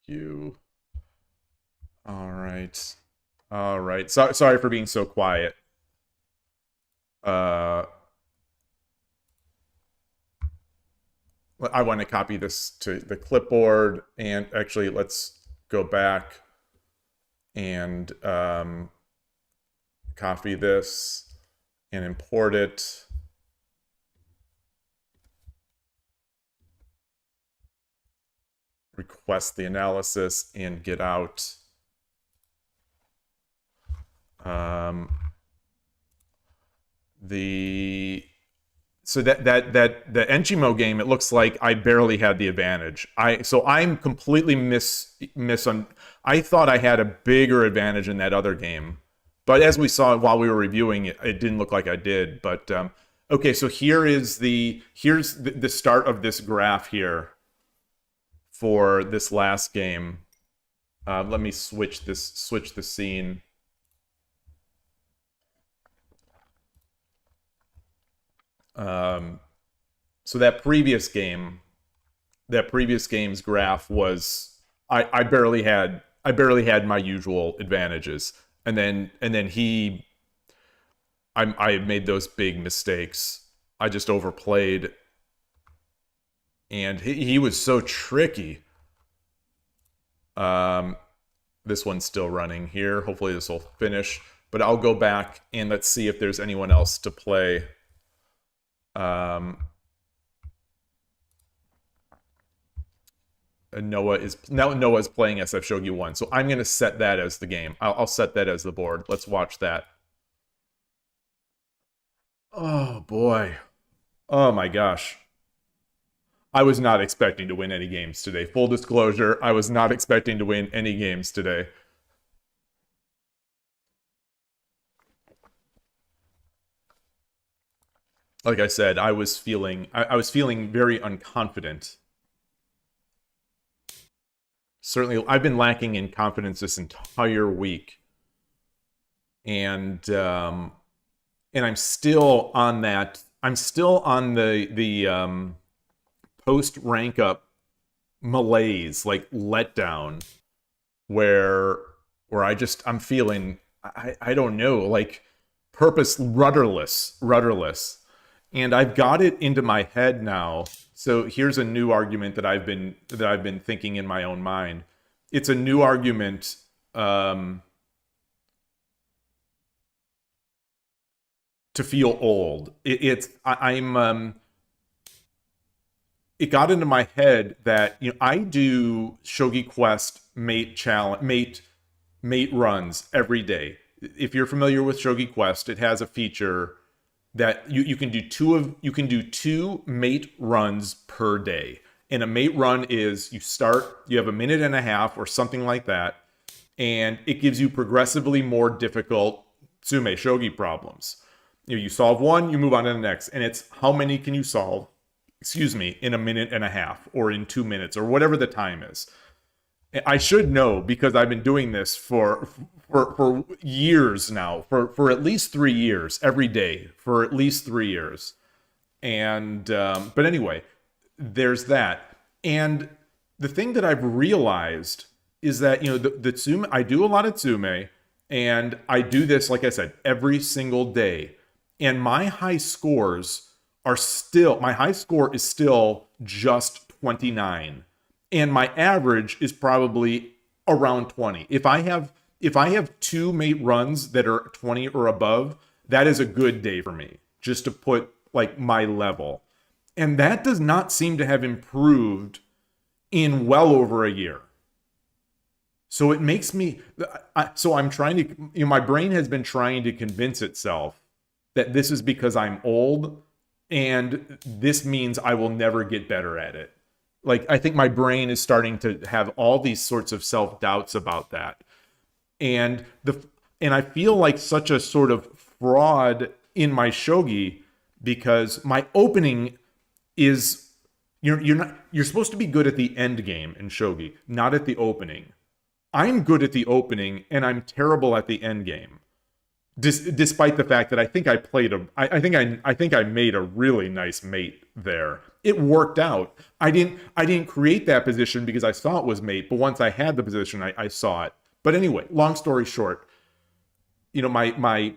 Thank you. All right. All right. Sorry for being so quiet. I want to copy this to the clipboard, and actually, let's go back and copy this and import it. Request the analysis and get out. So that the Enchimo game, it looks like I barely had the advantage. I'm completely I thought I had a bigger advantage in that other game, but as we saw while we were reviewing it, it didn't look like I did. But okay, so here's the start of this graph here for this last game. Let me switch the scene. So that previous game's graph was I barely had my usual advantages, and then I made those big mistakes. I just overplayed, and he was so tricky. This one's still running here. Hopefully this will finish, but I'll go back and let's see if there's anyone else to play. Noah's playing SF Shogi 1, so I'm going to set that as the game. I'll set that as the board. Let's watch that. Oh, boy. Oh, my gosh. I was not expecting to win any games today. Full disclosure, I was not expecting to win any games today. Like I said, I was feeling very unconfident. Certainly, I've been lacking in confidence this entire week, and I'm still on that. I'm still on the post rank up malaise, like letdown, where I'm feeling I don't know, like rudderless, and I've got it into my head now. So here's a new argument that I've been thinking in my own mind. It's a new argument to feel old. It got into my head that I do Shogi Quest mate runs every day. If you're familiar with Shogi Quest, it has a feature that you can do two mate runs per day. And a mate run is you have a minute and a half or something like that, and it gives you progressively more difficult Tsume Shogi problems. You solve one, you move on to the next, and it's how many can you solve, in a minute and a half or in 2 minutes or whatever the time is. I should know because I've been doing this for years now, for at least 3 years, every day, for at least 3 years. And, but anyway, there's that. And the thing that I've realized is that, the Tsume, I do a lot of Tsume, and I do this, like I said, every single day. And my high score is still just 29. And my average is probably around 20. If I have 2 mate runs that are 20 or above, that is a good day for me, just to put like my level. And that does not seem to have improved in well over a year. So it makes me, I'm trying to, my brain has been trying to convince itself that this is because I'm old and this means I will never get better at it. Like, I think my brain is starting to have all these sorts of self-doubts about that. And I feel like such a sort of fraud in my shogi because my opening is you're supposed to be good at the end game in shogi, not at the opening. I'm good at the opening and I'm terrible at the end game. Despite the fact that I think I made a really nice mate there. It worked out. I didn't create that position because I saw it was mate, but once I had the position, I saw it. But anyway, long story short, I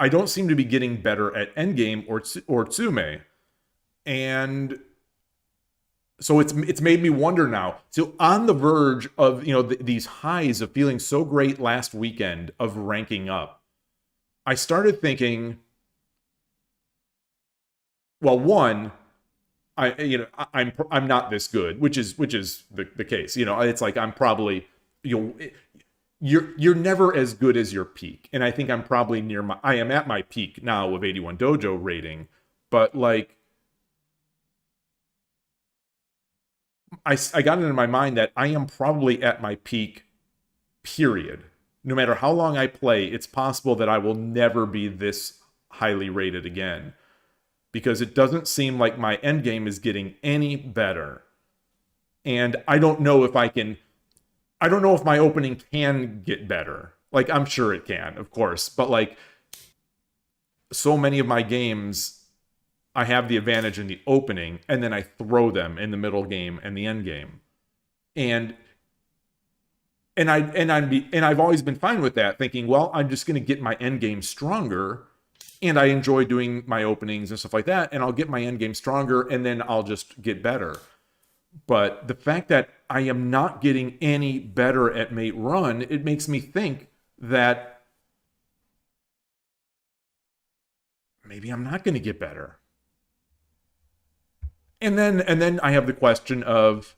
don't seem to be getting better at endgame or Tsume, and so it's made me wonder now. So on the verge of these highs of feeling so great last weekend of ranking up, I started thinking, well, one, I'm not this good, which is the case. It's like I'm probably you're never as good as your peak, and I think I'm probably I am at my peak now of 81 dojo rating, but like I got it in my mind that I am probably at my peak, period. No matter how long I play, it's possible that I will never be this highly rated again. Because it doesn't seem like my endgame is getting any better. And I don't know if my opening can get better. Like, I'm sure it can, of course. But like, so many of my games I have the advantage in the opening, and then I throw them in the middle game and the end game. And I've always been fine with that, thinking, well, I'm just going to get my end game stronger, and I enjoy doing my openings and stuff like that, and I'll get my end game stronger, and then I'll just get better. But the fact that I am not getting any better at mate run, it makes me think that maybe I'm not going to get better. And then I have the question of,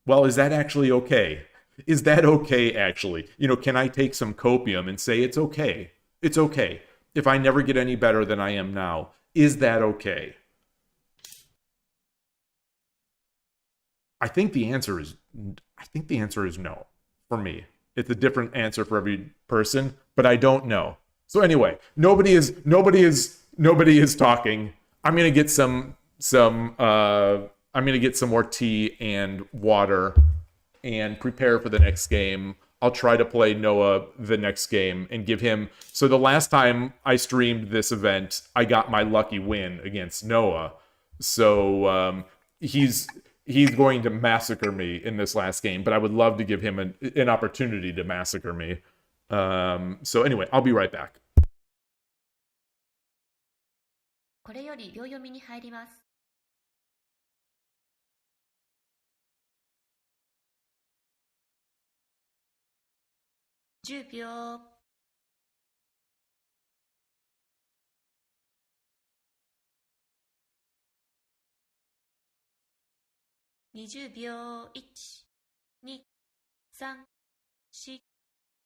well, is that actually okay? Is that okay, actually? You know, can I take some copium and say it's okay? It's okay. If I never get any better than I am now, is that okay? I think the answer is no for me. It's a different answer for every person, but I don't know. So anyway, nobody is talking. I'm gonna get some more tea and water and prepare for the next game. I'll try to play Noah the next game and give him. So the last time I streamed this event, I got my lucky win against Noah. So he's going to massacre me in this last game, but I would love to give him an opportunity to massacre me. So anyway, I'll be right back. これより秒読みに入ります。10秒。20秒。1、2、3、4、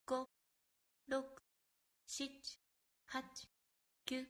5、6、7、8、9。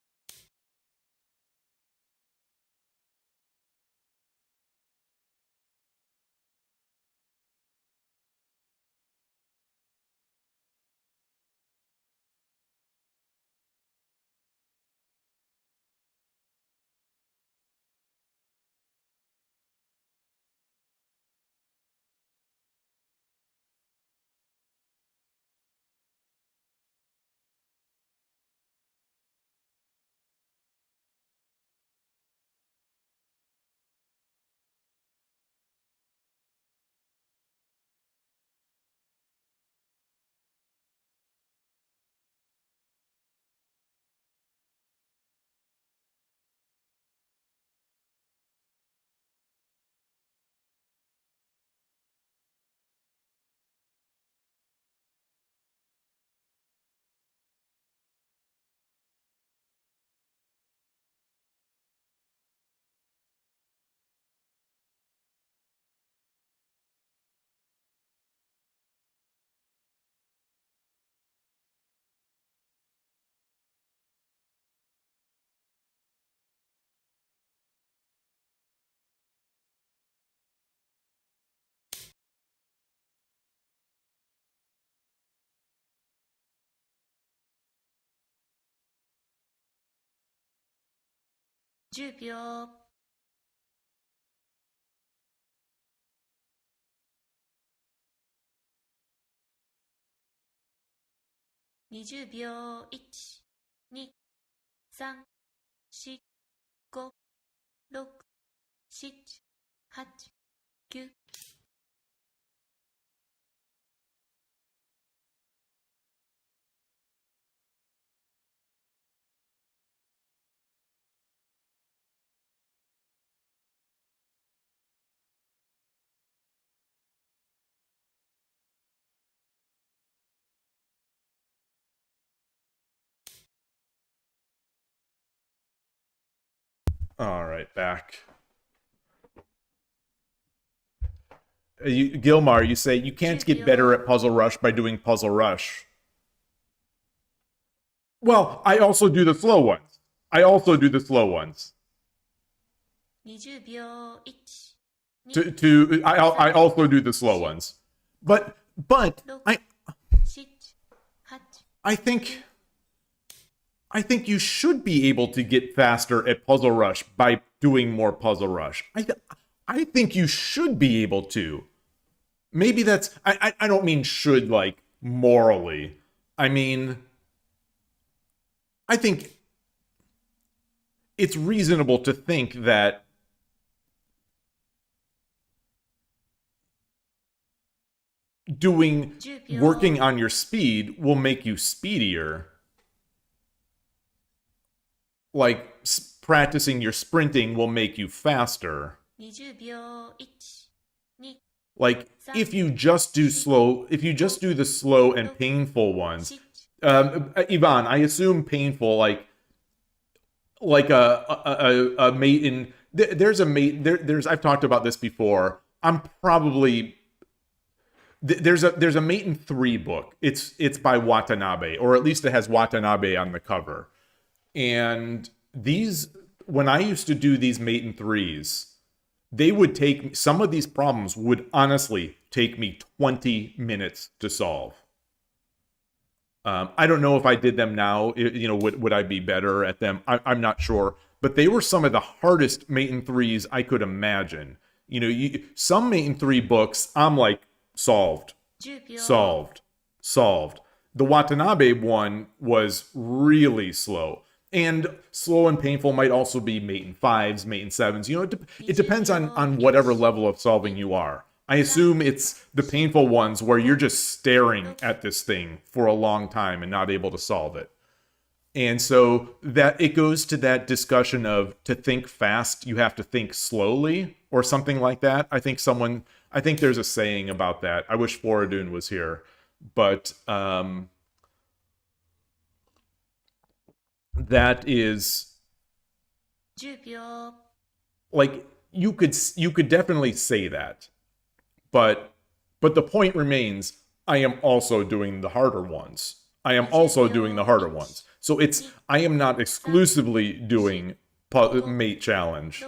10秒。20秒。1、2、3、4、5、6、7、8、9。All right, back. Gilmar, you say you can't get better at Puzzle Rush by doing Puzzle Rush. Well, I also do the slow ones. I also do the slow ones. 20秒。1、I also do the slow ones. But I think you should be able to get faster at Puzzle Rush by doing more Puzzle Rush. I think you should be able to. Maybe that's... I don't mean should, like, morally. I mean... I think it's reasonable to think that working on your speed will make you speedier. Like practicing your sprinting will make you faster. 20秒1、2、Like if you just do the slow and painful ones. Ivan, I assume painful like a mate in there's a mate there's I've talked about this before. I'm probably there's a Mate in 3 book. It's by Watanabe, or at least it has Watanabe on the cover. And when I used to do these Mate in 3s, they would take some of these problems would honestly take me 20 minutes to solve. I don't know if I did them now, would I be better at them? I'm not sure. But they were some of the hardest Mate in 3s I could imagine. Some Mate in 3 books, I'm like, solved. The Watanabe one was really slow. And slow and painful might also be Mate in 5s, Mate in 7s. It depends on whatever level of solving you are. I assume it's the painful ones where you're just staring at this thing for a long time and not able to solve it. And so that it goes to that discussion of to think fast, you have to think slowly or something like that. I think there's a saying about that. I wish Foradun was here. But that is like you could definitely say that. But the point remains, I am also doing the harder ones. So I am not exclusively doing Mate Challenge,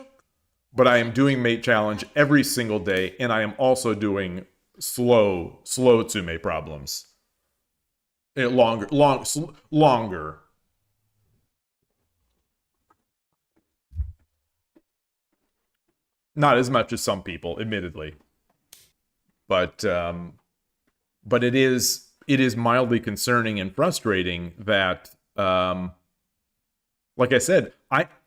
but I am doing Mate Challenge every single day, and I am also doing slow Tsume problems. Longer. Not as much as some people, admittedly. But it is mildly concerning and frustrating that, like I said,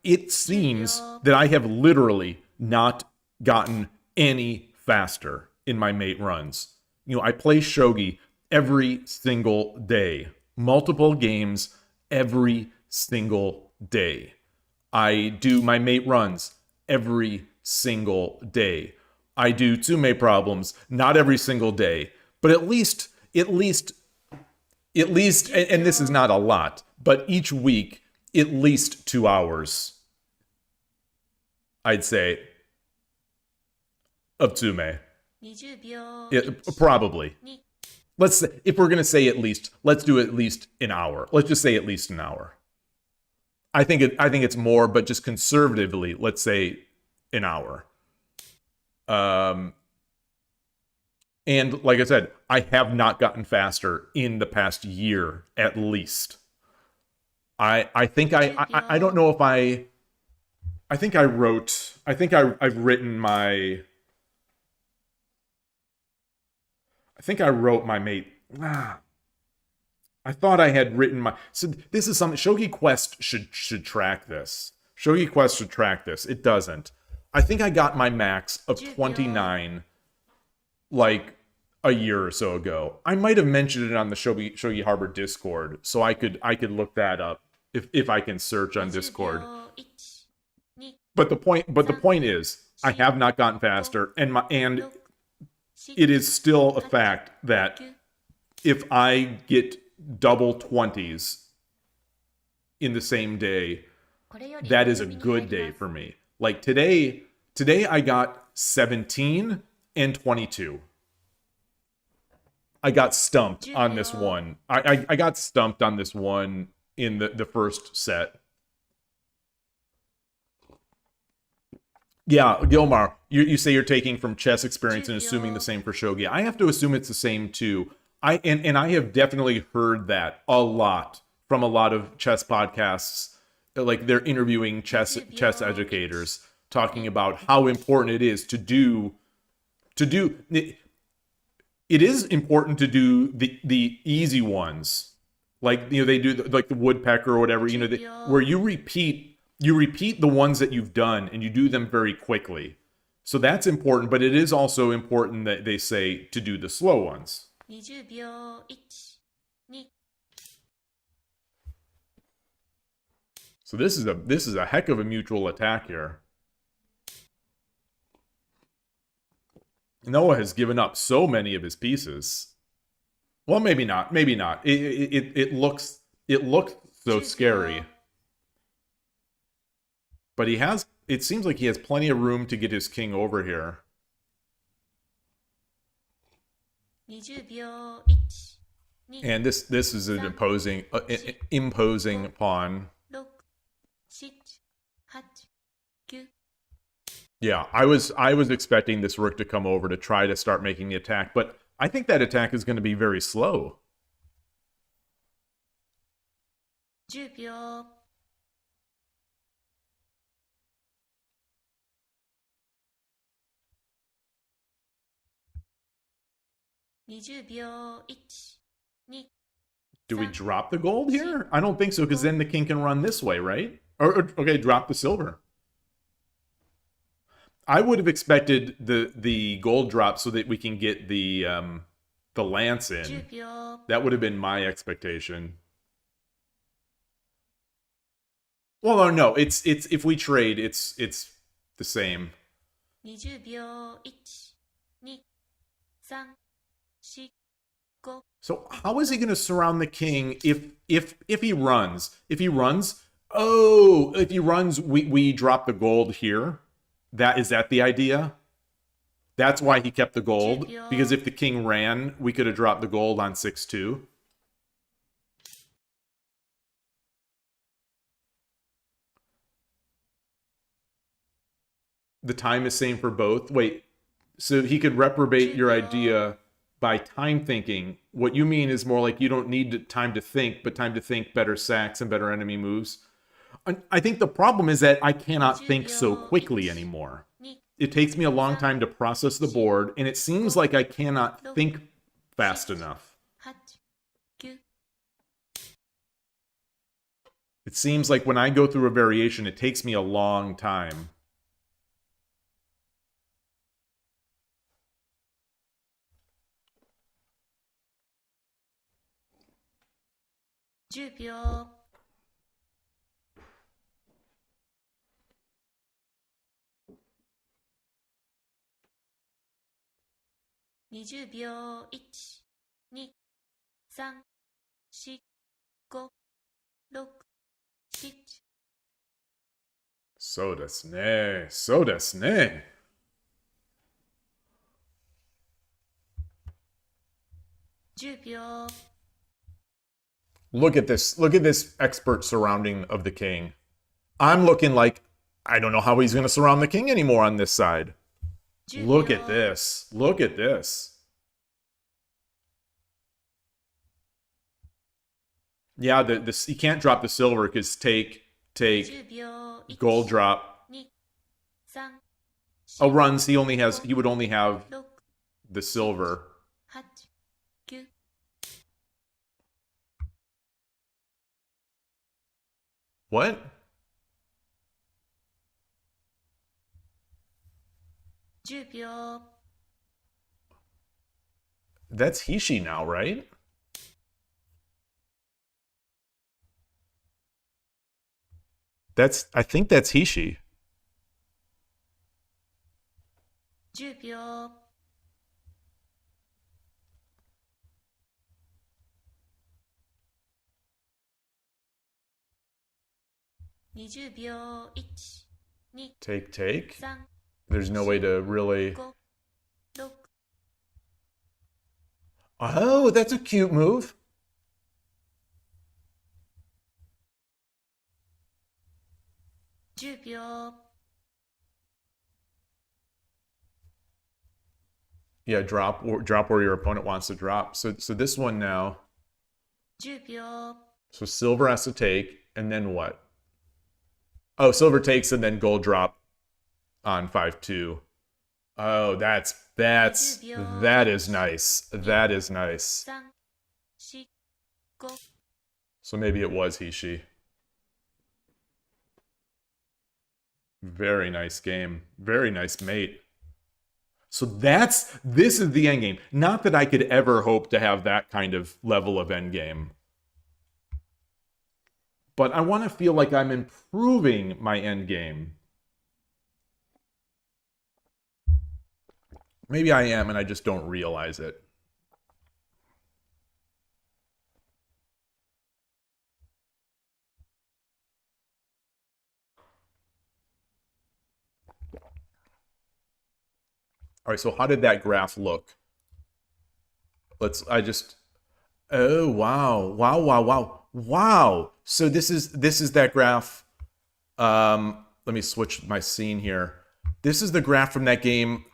it seems that I have literally not gotten any faster in my Mate runs. I play Shogi every single day, multiple games every single day. I do my Mate runs every single day. I do Tsume problems not every single day, but at least, and this is not a lot, but each week, at least 2 hours, I'd say, of Tsume. Probably. If we're going to say at least, let's do at least an hour. Let's just say at least an hour. I think it's more, but just conservatively, let's say an hour. And like I said, I have not gotten faster in the past year, at least. I've written my Mate. I thought I had written my. So this is something Shogi Quest should track this. Shogi Quest should track this. It doesn't. I think I got my max of 29 like a year or so ago. I might have mentioned it on the Shogi Harbor Discord, so I could look that up if I can search on Discord. But the point is, I have not gotten faster, and it is still a fact that if I get double 20s in the same day, that is a good day for me. Like today I got 17 and 22. I got stumped on this one. I got stumped on this one in the first set. Yeah, Gilmar, you say you're taking from chess experience and assuming the same for Shogi. I have to assume it's the same too. I have definitely heard that a lot from a lot of chess podcasts. Like they're interviewing chess educators, talking about how important it is to do. It is important to do the easy ones, like they do like the woodpecker or whatever. Where you repeat you repeat the ones that you've done and you do them very quickly. So that's important, but it is also important that they say to do the slow ones. 20秒1、2、So this is a heck of a mutual attack here. Noah has given up so many of his pieces. Well, maybe not. Maybe not. It looks so scary. But he has. It seems like he has plenty of room to get his king over here. 20秒1、2、 And this is an imposing pawn. 6、7、8、9。 Yeah, I was expecting this rook to come over to try to start making the attack, but I think that attack is going to be very slow. 10秒。 20秒1、2。 Do we drop the gold here? I don't think so, because then the king can run this way, right? Or okay, drop the silver. I would have expected the gold drop so that we can get the lance in. 10秒。 That would have been my expectation. Well, no, it's if we trade, it's the same. 20秒1、2、3、4、5。 So how is he going to surround the king if he runs? If he runs, we drop the gold here. Is that the idea? That's why he kept the gold, because if the king ran, we could have dropped the gold on 6-2. The time is same for both. Wait, so he could reprobate your idea by time thinking. What you mean is more like you don't need time to think, but time to think better sacks and better enemy moves. I think the problem is that I cannot think so quickly anymore. It takes me a long time to process the board, and it seems like I cannot think fast enough. 8、9。 It seems like when I go through a variation, it takes me a long time.10秒。 20秒1、2、3、4、5、6、7。 そうですね。そうですね。10秒。 Look at this. Look at this expert surrounding of the king. I'm looking like I don't know how he's going to surround the king anymore on this side. Look at this. Look at this. Yeah, you can't drop the silver because take, 10秒。 gold drop. 2、3、 Oh, runs. He would only have 6、 the silver. 8、9。 What? 10秒。 That's Hishi now, right? I think that's Hishi. 10秒。 20秒1、2、 Take. 3、 There's no way to really... 5、6。 Oh, that's a cute move.10秒。 Yeah, drop where your opponent wants to drop. So this one now. 10秒。 So silver has to take, and then what? Oh, silver takes and then gold drop on 5-2. Oh, that is nice. That is nice. 3、4、5。 So maybe it was Hishi. Very nice game. Very nice mate. So this is the end game. Not that I could ever hope to have that kind of level of end game. But I want to feel like I'm improving my end game. Maybe I am and I just don't realize it. All right, so how did that graph look? Oh, wow. Wow, wow, wow. Wow. So this is that graph. Let me switch my scene here. This is the graph from that game.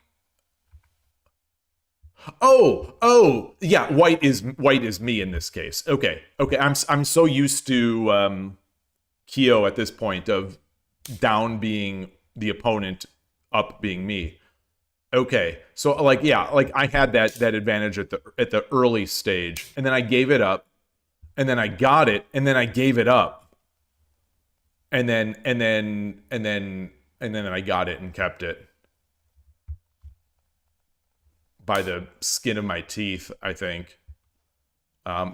Oh, yeah, white is me in this case. Okay. I'm so used to Kyo at this point of down being the opponent, up being me. Okay, so like I had that advantage at the early stage, and then I gave it up, and then I got it, and then I gave it up, and then I got it and kept it by the skin of my teeth, I think.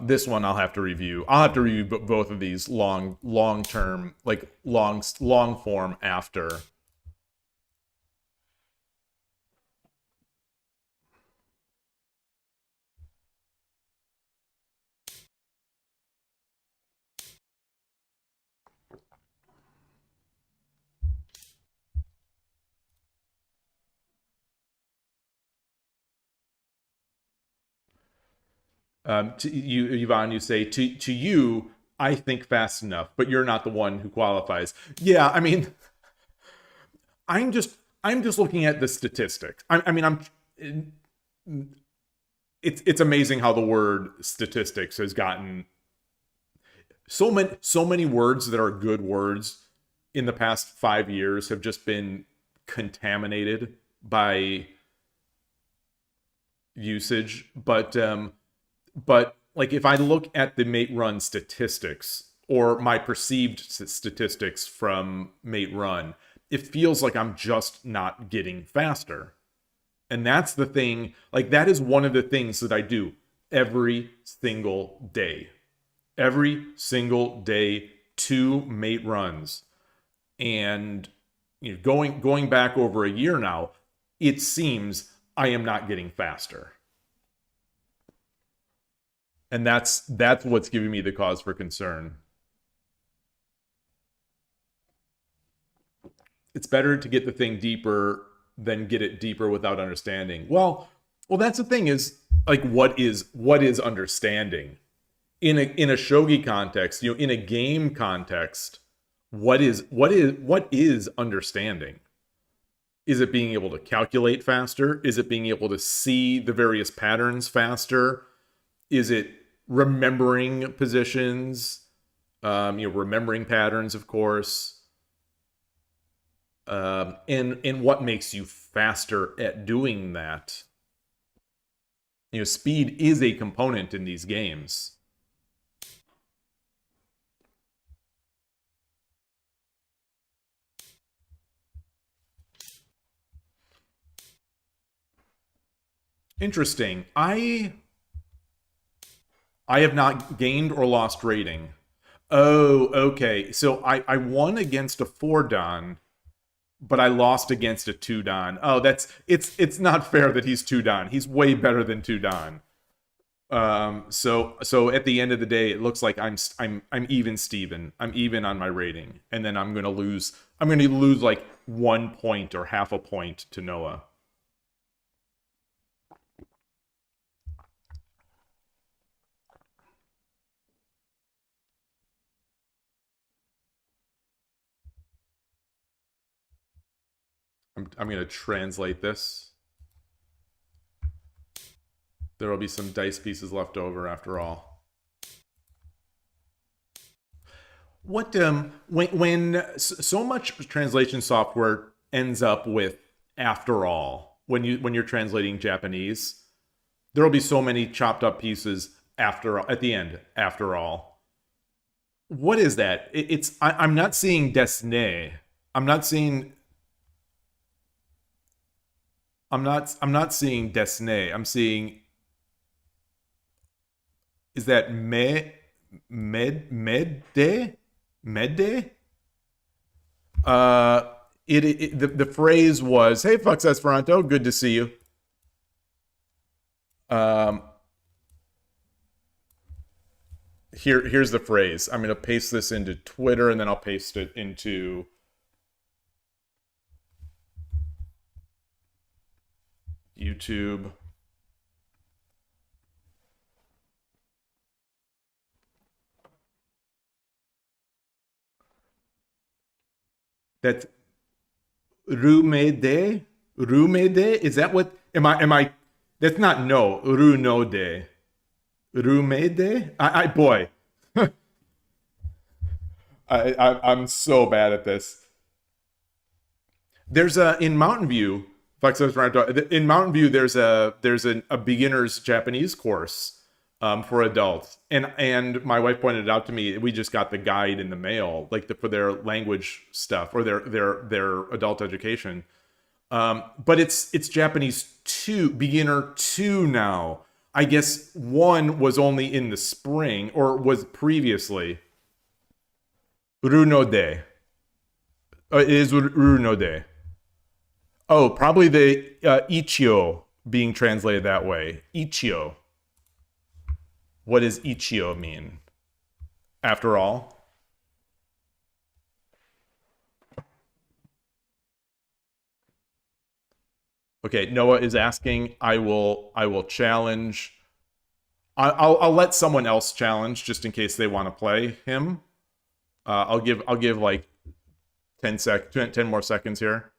This one I'll have to review. I'll have to review both of these long term, like long form after. To you, Yvonne, you say to you, I think fast enough, but you're not the one who qualifies. Yeah, I mean, I'm just looking at the statistics. It's amazing how the word statistics has gotten so many words that are good words in the past 5 years have just been contaminated by usage, but like if I look at the mate run statistics or my perceived statistics from mate run, it feels like I'm just not getting faster. And that's the thing, like that is one of the things that I do every single day. Every single day, 2 mate runs. And you know, going back over a year now, it seems I am not getting faster. And that's what's giving me the cause for concern. It's better to get the thing deeper than get it deeper without understanding. Well, that's the thing is like what is understanding in a shogi context, you know, in a game context, what is understanding? Is it being able to calculate faster? Is it being able to see the various patterns faster? Is it remembering positions? Remembering patterns, of course. And what makes you faster at doing that? You know, speed is a component in these games. Interesting. I have not gained or lost rating. Oh, okay. So I won against a 4-dan, but I lost against a 2-dan. Oh, it's not fair that he's 2-dan. He's way better than 2-dan. So at the end of the day, it looks like I'm even Steven. I'm even on my rating, and then I'm gonna lose like 1 point or half a point to Noah. I'm gonna translate this. There will be some dice pieces left over after all. What when so much translation software ends up with after all when you're translating Japanese, there will be so many chopped up pieces at the end after all. What is that? I'm not seeing desne. I'm not seeing I'm not seeing desne. I'm seeing, is that medde? Medde? The phrase was, "Hey, Flux Esperanto, good to see you." Um, here's the phrase. I'm gonna paste this into Twitter, and then I'll paste it into YouTube. That rumede? Rumede? Is that what am I that's not no. Runode. Rumede? Boy. I'm so bad at this. There's a in Mountain View, in Mountain View there's a beginner's Japanese course for adults, and my wife pointed it out to me. We just got the guide in the mail, like for their language stuff or their adult education. But it's Japanese 2, beginner 2 now. I guess 1 was only in the spring or was previously. Runode. It is Runode. Oh, probably the Ichio being translated that way. Ichio. What does Ichio mean? After all? Okay, Noah is asking. I will challenge. I'll let someone else challenge just in case they want to play him. I'll give like 10 more seconds here.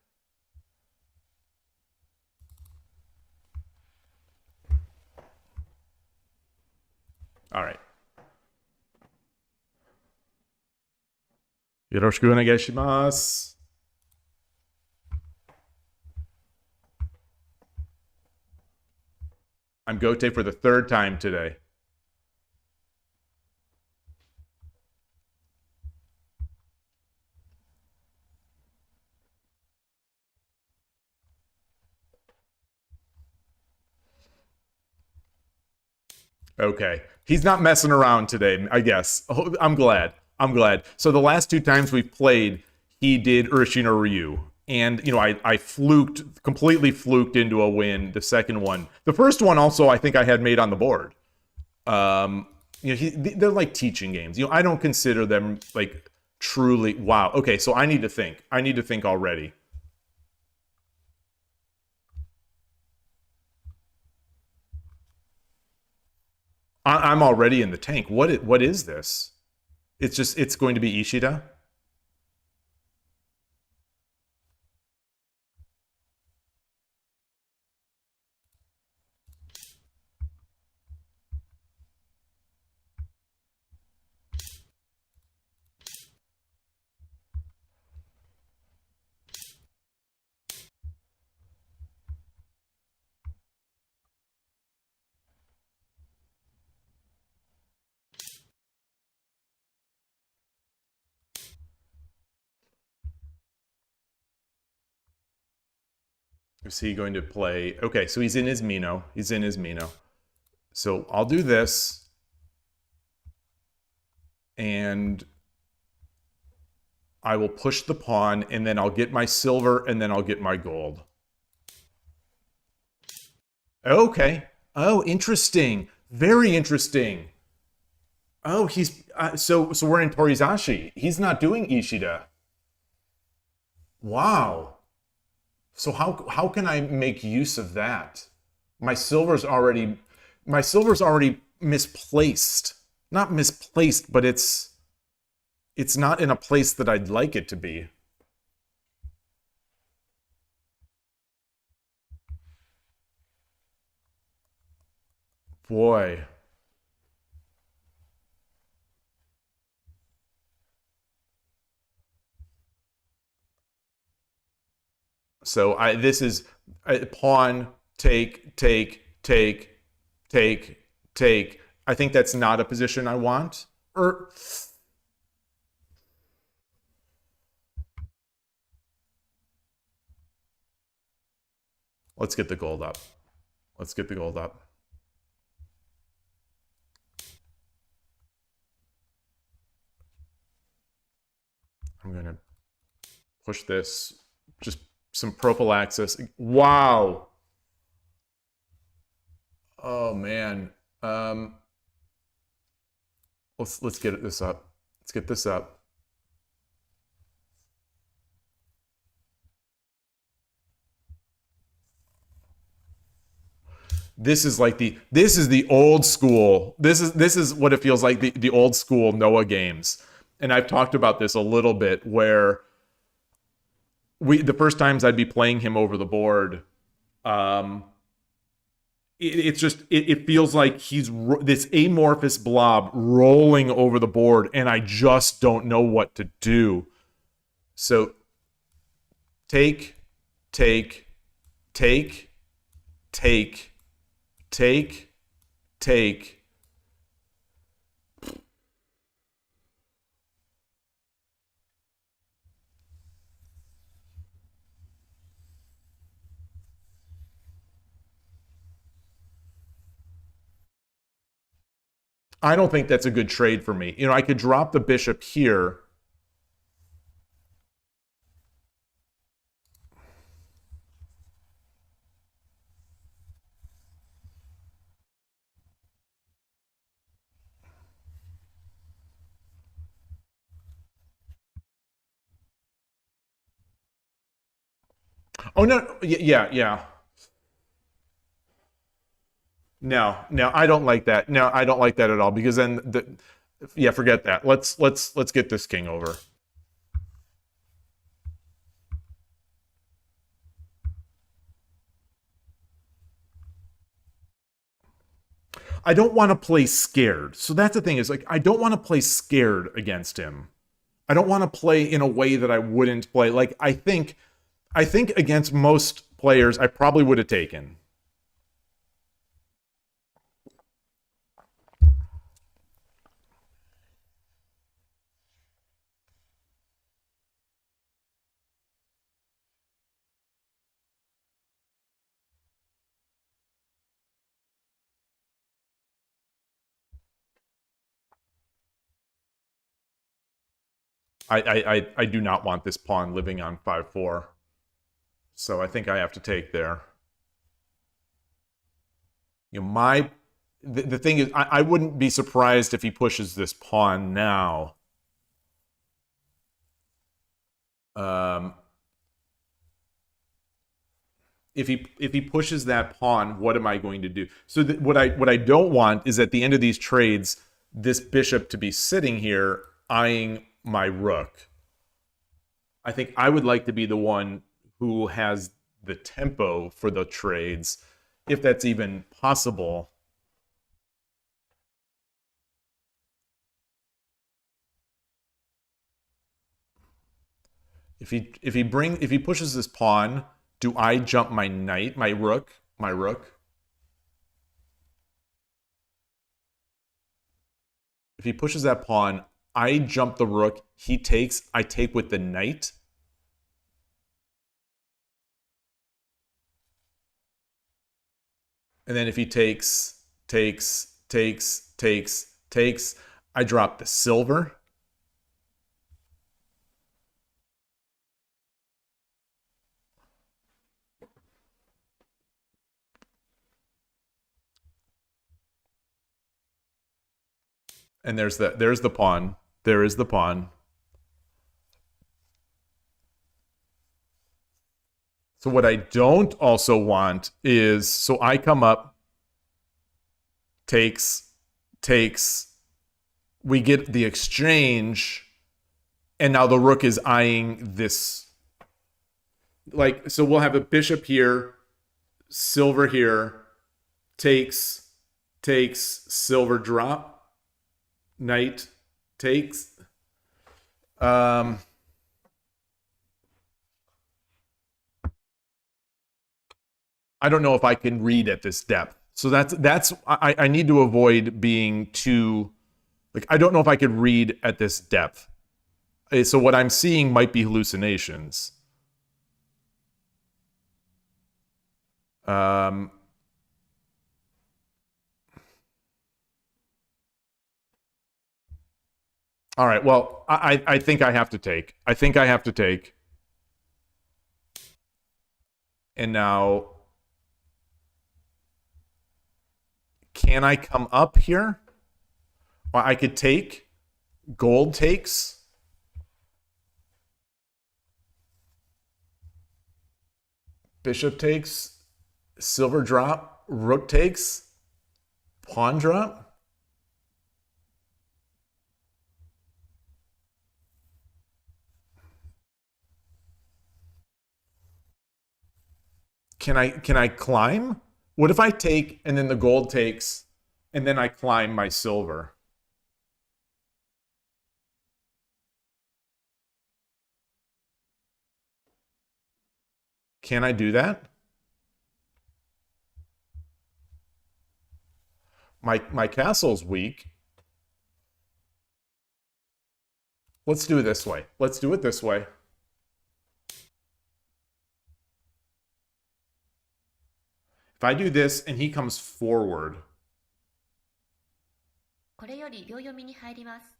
All right. Yoroshiku onegai shimasu. I'm Gote for the 3rd time today. Okay. He's not messing around today, I guess. Oh, I'm glad. So the last 2 times we've played, he did Urashino Ryu. And, I completely fluked into a win the second one. The first one also, I think I had made on the board. They're like teaching games. I don't consider them like truly, wow. Okay, so I need to think. Already. I'm already in the tank. What is this? It's going to be Ishida? Is he going to play? Okay, so he's in his Mino. So I'll do this. And I will push the pawn, and then I'll get my silver, and then I'll get my gold. Okay. Oh, interesting. Very interesting. Oh, he's... so we're in Torizashi. He's not doing Ishida. Wow. So how can I make use of that? My silver's already misplaced. Not misplaced, but it's not in a place that I'd like it to be. Boy. So this is pawn, take. I think that's not a position I want. Let's get the gold up. Let's get the gold up. I'm going to push this. Just some prophylaxis. Wow. Oh, man. Let's get this up. Let's get this up. This is like this is the old school. This is what it feels like, the old school Noah games. And I've talked about this a little bit, where the first times I'd be playing him over the board, it feels like he's this amorphous blob rolling over the board, and I just don't know what to do. So take. I don't think that's a good trade for me. You know, I could drop the bishop here. Oh, no. Yeah. No, I don't like that. No, I don't like that at all, because then forget that. Let's get this king over. I don't want to play scared. So that's the thing, is like, I don't want to play scared against him. I don't want to play in a way that I wouldn't play. Like, I think against most players, I probably would have taken. I do not want this pawn living on 5-4. So I think I have to take there. You know, the thing is, I wouldn't be surprised if he pushes this pawn now. If he pushes that pawn, what am I going to do? So what I don't want is, at the end of these trades, this bishop to be sitting here eyeing my rook. I think I would like to be the one who has the tempo for the trades, if that's even possible. If he pushes this pawn, do I jump my knight, my rook? If he pushes that pawn, I jump the rook, he takes, I take with the knight. And then if he takes, I drop the silver. And there's the pawn. There is the pawn. So what I don't also want is, so I come up, takes, we get the exchange, and now the rook is eyeing this. Like, so we'll have a bishop here, silver here, takes, silver drop, knight, takes. I don't know if I can read at this depth. So that's I need to avoid being too, like, I don't know if I could read at this depth. So what I'm seeing might be hallucinations. Um, all right. Well, I think I have to take. I think I have to take. And now, can I come up here? Well, I could take. Gold takes. Bishop takes. Silver drop. Rook takes. Pawn drop. Can I climb? What if I take and then the gold takes and then I climb my silver? Can I do that? My castle's weak. Let's do it this way. Let's do it this way. If I do this and he comes forward. これより秒読みに入ります。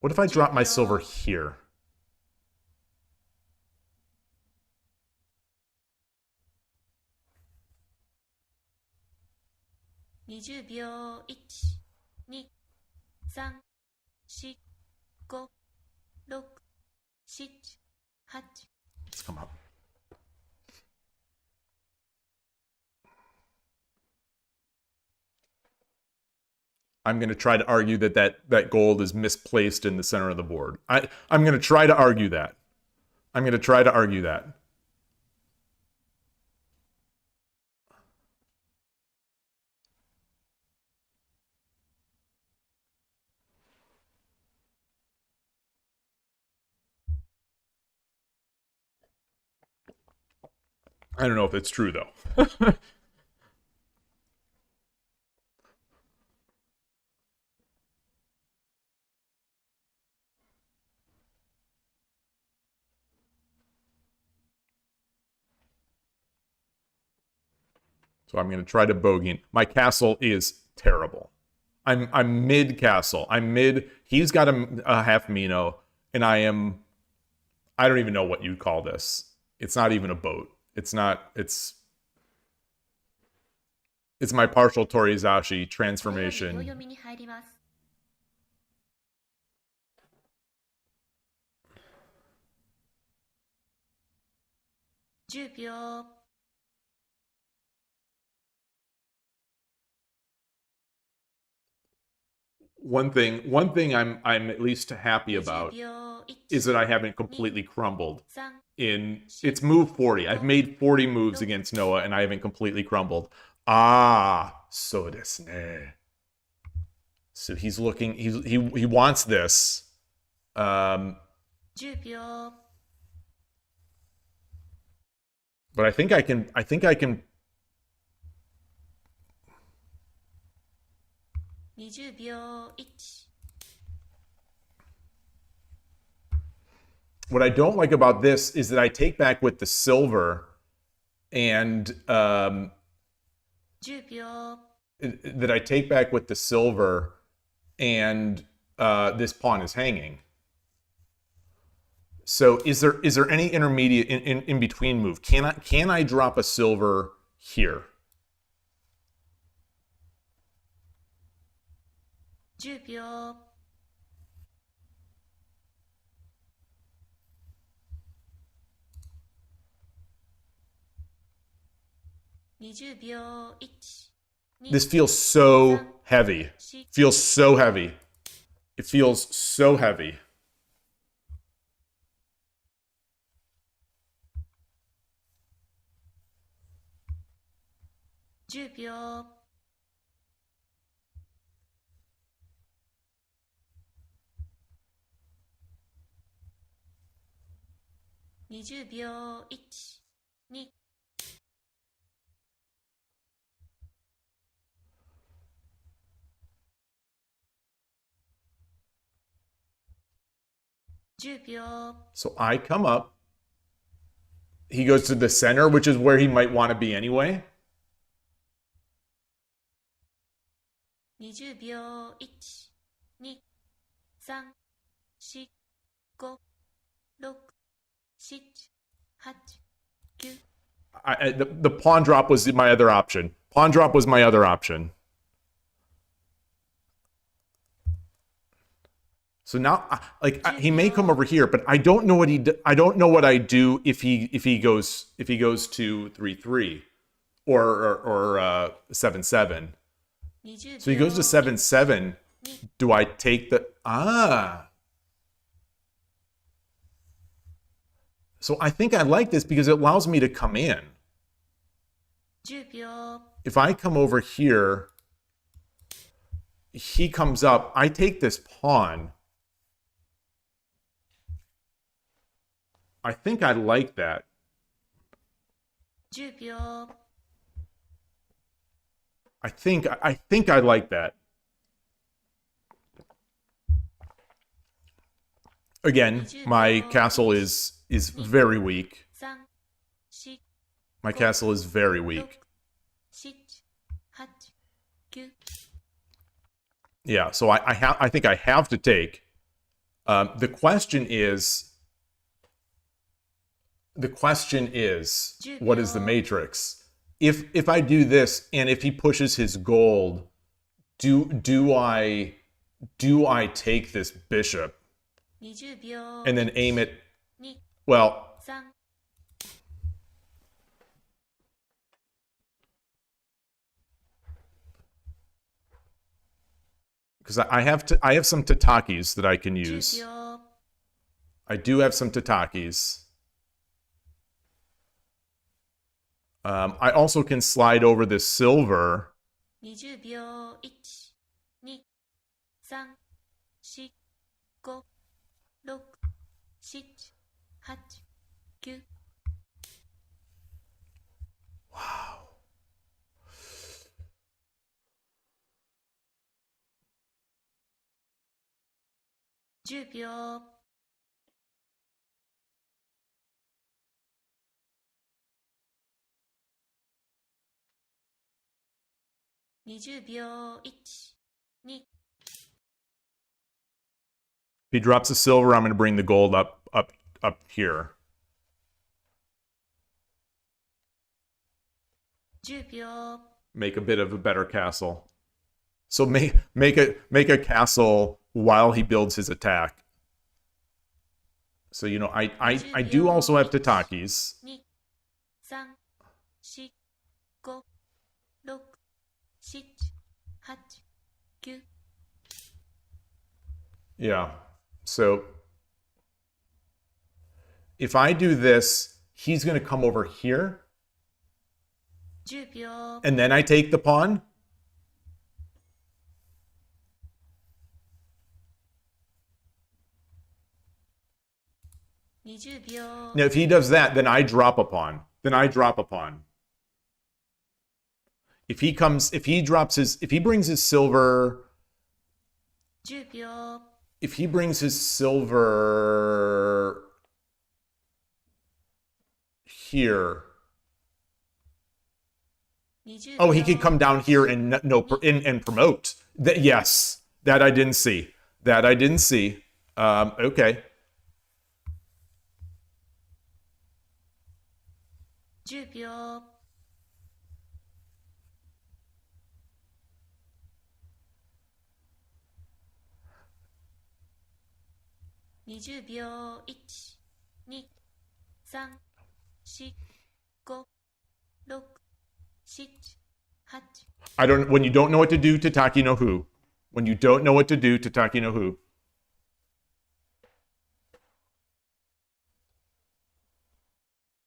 What if I drop my silver here? 20秒。1、2、3、4、5、6、7、8。 Let's come up. I'm going to try to argue that gold is misplaced in the center of the board. I'm going to try to argue that. I'm going to try to argue that. I don't know if it's true, though. So I'm going to try to bogey. My castle is terrible. I'm mid castle. I'm mid. He's got a half Mino, and I don't even know what you'd call this. It's not even a boat. It's not. It's my partial Torizashi transformation. 秒読みに入ります。 10秒。 One thing I'm at least happy about 10秒。 is that I haven't completely crumbled 3。 in it's move 40. I've made 40 moves against Noah and I haven't completely crumbled. Ah, so desu ne. So he's looking he wants this. 10秒。 But I think I can 20秒。 1。 What I don't like about this is that I take back with the silver and 10秒。 that I take back with the silver and this pawn is hanging. So is there any intermediate in between move? Can I drop a silver here? 10秒。 20秒。 1。 This feels so heavy. Feels so heavy. It feels so heavy. $10秒。 20秒。 1、2。 I 10秒 So I come up. He goes to the center, which is where he might want to be anyway. 20秒1、2、3、4、5、6、7、8、9 The pawn drop was my other option. Pawn drop was my other option. So now, he may come over here, but I don't know what I don't know what I do if he goes to 3-3 or 7-7. So he goes to 7-7. Do I take the So I think I like this because it allows me to come in. 10秒 If I come over here, he comes up. I take this pawn. I think I like that. 10秒 I think I like that. Again, my castle is very weak. 3、4、 My castle is very 6、 weak. 7、8、9 Yeah, so I think I have to take. The question is, what is the matrix? If I do this and if he pushes his gold, do I take this bishop 20秒 and then aim it? 2、 Well, 3 because I have some tatakis that I can 10 use. 秒 I do have some tatakis. I also can slide over this silver. 20秒1、2、3、4、5、6、7、8、9 Wow. 10秒 20秒1、2 If he drops a silver, I'm going to bring the gold up here. 10秒 Make a bit of a better castle. So make a castle while he builds his attack. So I do also have tatakis. 2、3、4、5、6、7、8、9 Yeah. So if I do this, he's going to come over here, 10秒 and then I take the pawn. 20秒 Now, if he does that, then I drop a pawn. If he brings his silver, 10秒 if he brings his silver here, 20 oh, he could 秒 come down here and and promote. Yes, that I didn't see. Okay. 10秒 20秒1、2、3、4、5、6、7、8 When you don't know what to do, Tataki no who. When you don't know what to do, Tataki no who.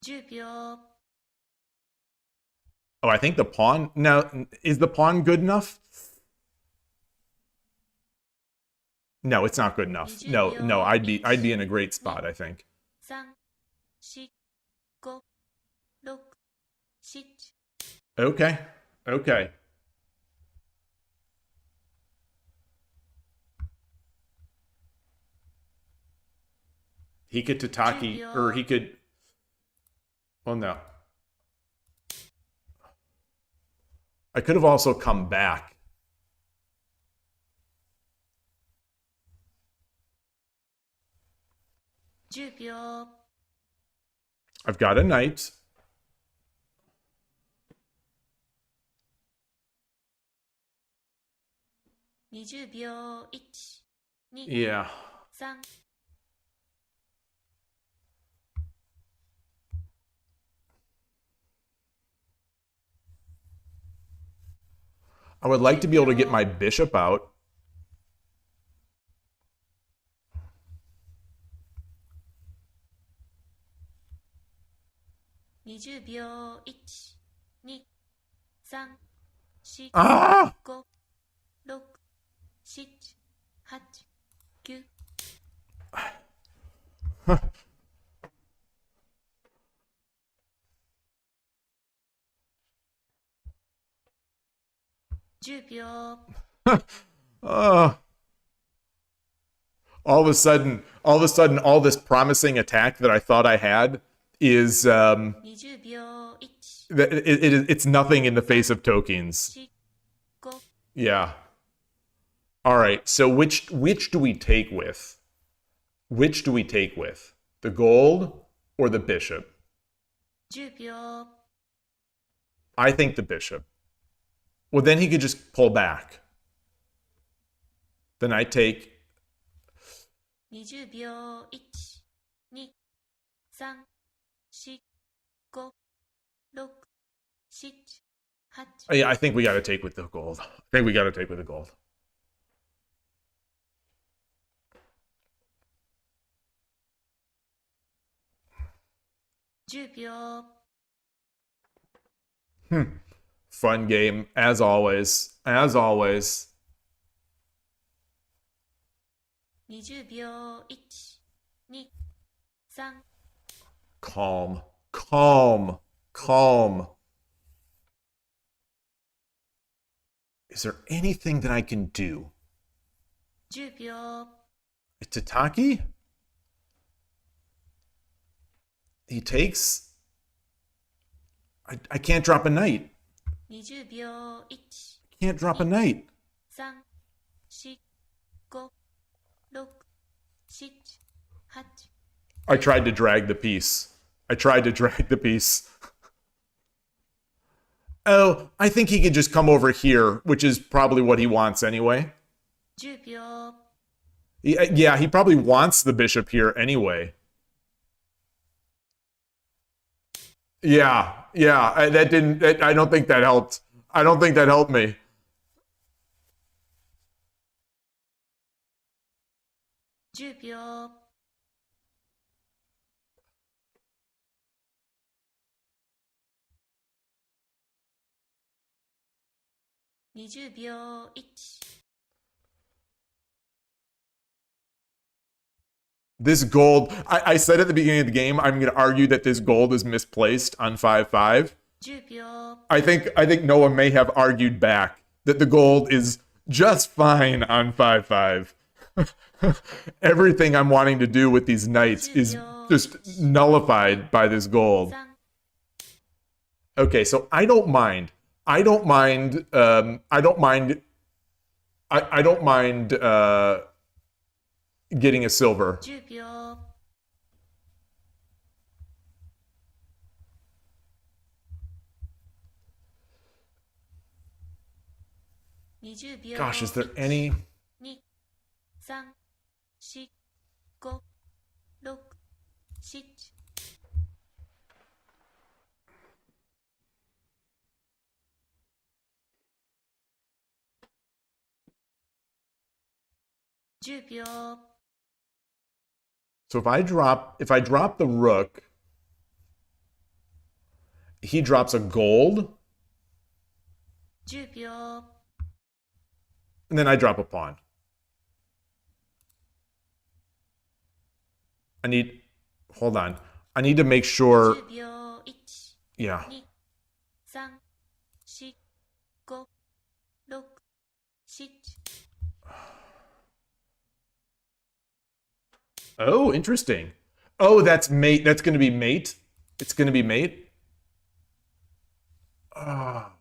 10秒 Oh, I think the pawn. Now, is the pawn good enough? No, it's not good enough. No, I'd be in a great spot, I think. 3、4、5、6、7 Okay. 20 He could tataki, or he could... Oh, no. I could have also come back. I've got a knight. Yeah. I would like to be able to get my bishop out. Ah! All of a sudden, all this promising attack that I thought I had is it's nothing in the face of tokens. Yeah. All right. So which do we take with? Which do we take with? The gold or the bishop? I think the bishop. Well, then he could just pull back. Then I take... Yeah, I think we got to take with the gold. Fun game, as always. Calm. Is there anything that I can do? Tataki? He takes... I can't drop a knight. Can't drop a knight. I tried to drag the piece. Oh, I think he could just come over here, which is probably what he wants anyway. Yeah, he probably wants the bishop here anyway. Yeah. I don't think that helped. I don't think that helped me. This gold, I said at the beginning of the game, I'm going to argue that this gold is misplaced on 5-5. I think Noah may have argued back that the gold is just fine on 5-5. Everything I'm wanting to do with these knights is just nullified by this gold. Okay, so I don't mind getting a silver. Gosh, is there any... So if I drop the rook, he drops a gold, and then I drop a pawn. Hold on. I need to make sure. Yeah. Oh, interesting. Oh, that's mate. That's going to be mate. It's going to be mate. Ah.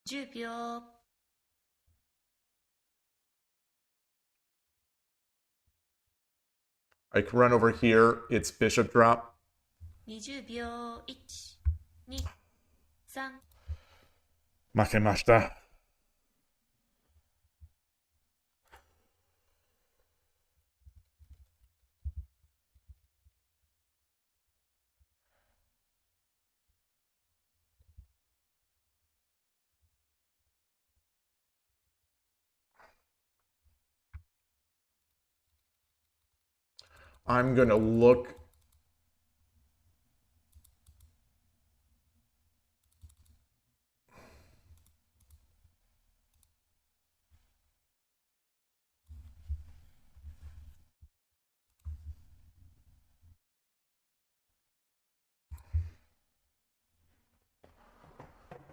$10秒。I can run over here. It's bishop drop. 20秒。1、2、3。負けました。I'm gonna look.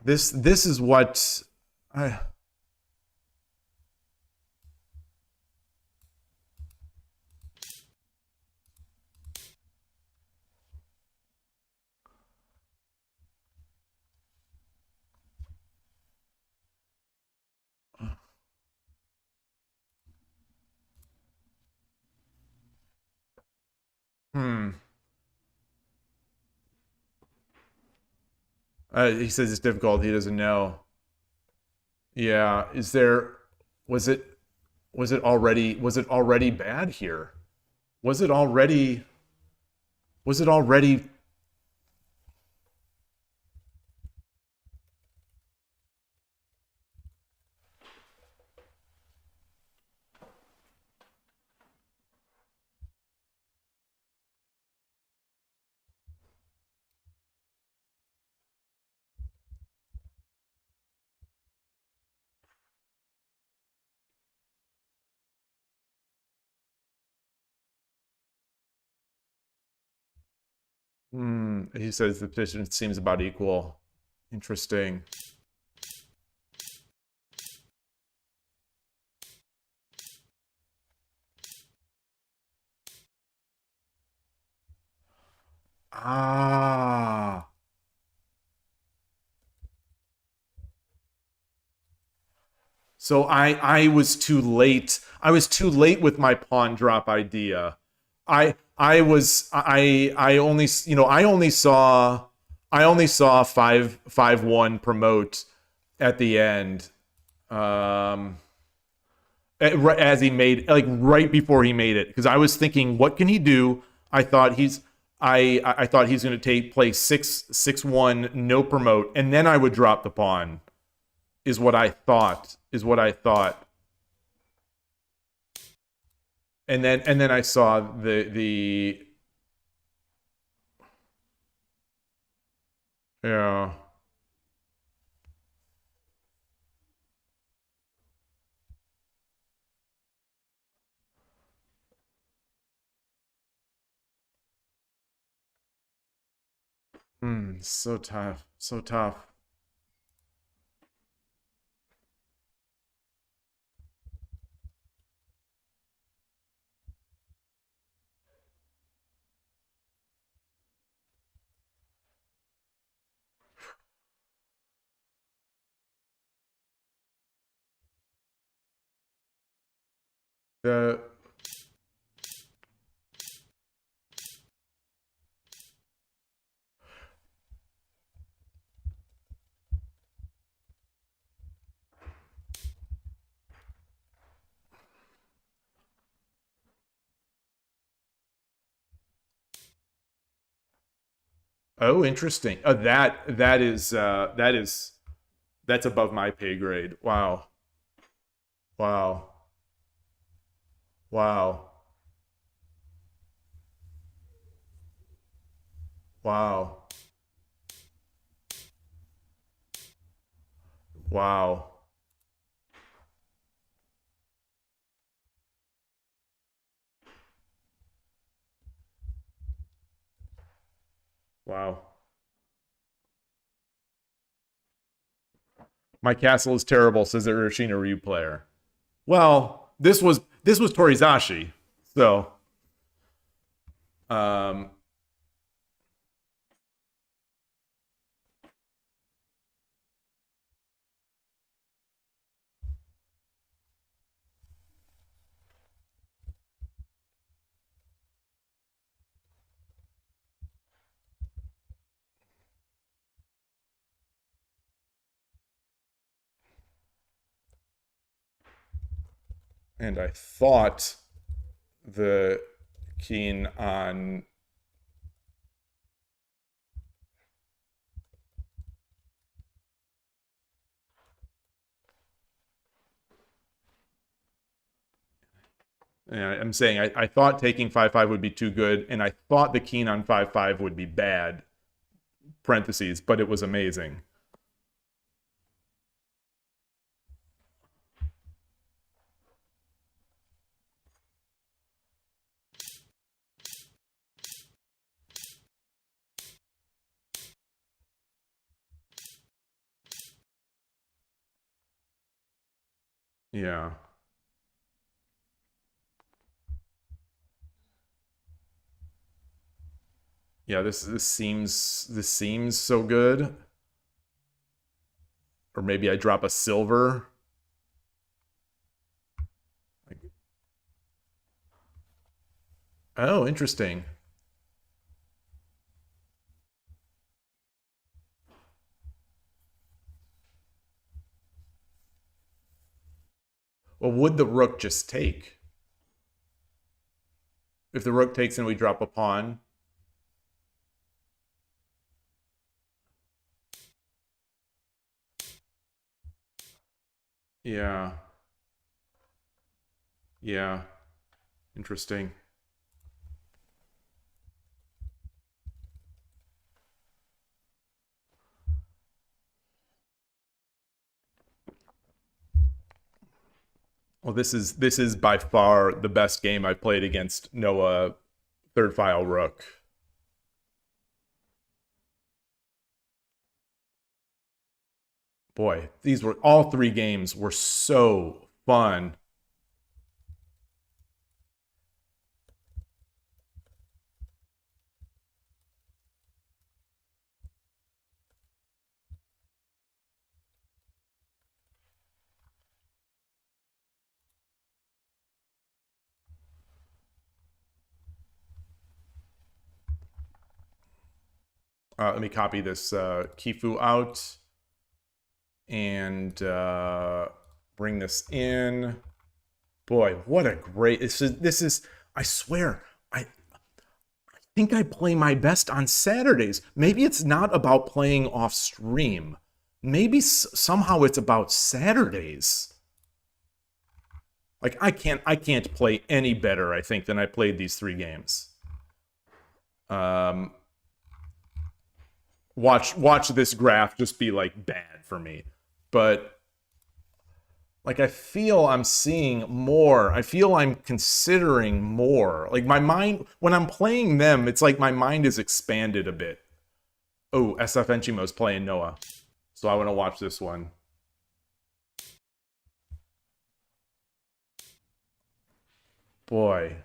This is what I. He says it's difficult. He doesn't know. Yeah. Is there? Was it? Was it already? Was it already bad here? Was it already? Was it already? He says the position seems about equal. Interesting. Ah. So I was too late. I was too late with my pawn drop idea. I only I only saw 5-1 promote at the end. As he made, like, right before he made it, because I was thinking, what can he do? I thought I thought he's going to play 6-1, no promote, and then I would drop the pawn. Is what I thought. And then I saw the yeah. So tough. So tough. The Oh, interesting. That's above my pay grade. Wow. Wow. Wow. Wow. Wow. Wow. My castle is terrible, says the Urashina Ryu player. Well, this was Torizashi, so um, and I thought the keen on I'm saying I thought taking 5-5 would be too good, and I thought the keen on 5-5 would be bad, parentheses, but it was amazing. Yeah. Yeah, this seems so good. Or maybe I drop a silver. Oh, interesting. Well, would the rook just take? If the rook takes and we drop a pawn. Yeah. Yeah. Interesting. Well, this is by far the best game I've played against Noah third file rook. Boy, these were all three games were so fun. Let me copy this Kifu out and bring this in. Boy, what a great this is I swear I think I play my best on Saturdays. Maybe it's not about playing off stream. Maybe somehow it's about Saturdays. Like I can't play any better, I think, than I played these three games. Watch this graph just be like bad for me. But like I feel I'm seeing more. I feel I'm considering more. Like my mind when I'm playing them, it's like my mind is expanded a bit. Oh, SF Enchimo's playing Noah. So I want to watch this one. Boy.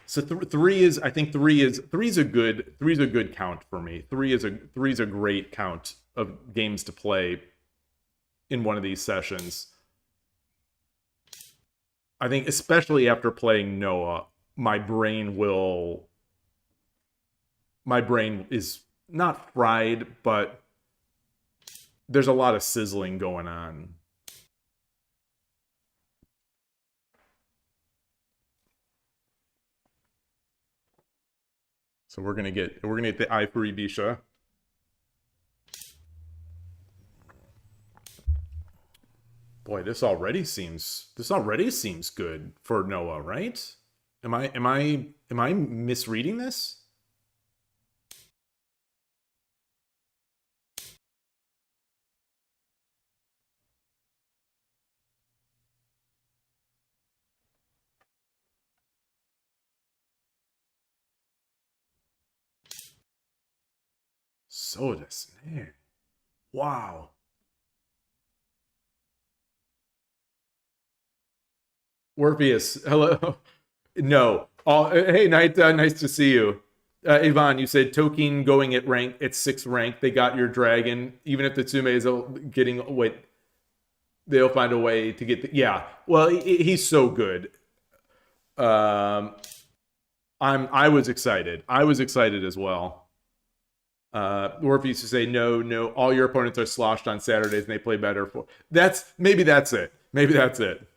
So three is I think three's a good count for me. Three's a great count of games to play in one of these sessions. I think especially after playing Noah, my brain is not fried, but there's a lot of sizzling going on. So we're gonna get the Ifuri Bisha. Boy, this already seems good for Noah, right? Am I misreading this? So desu ne. Wow. Werfeus, hello. No. Hey, Knight, nice to see you. Ivan, you said Tokin going at 6th rank. They got your dragon. Even if the Tsume is getting wait, they'll find a way to get the, yeah. Well, he's so good. I was excited. I was excited as well. Orpheus used to say, no, all your opponents are sloshed on Saturdays and they play better for maybe that's it. Maybe that's it.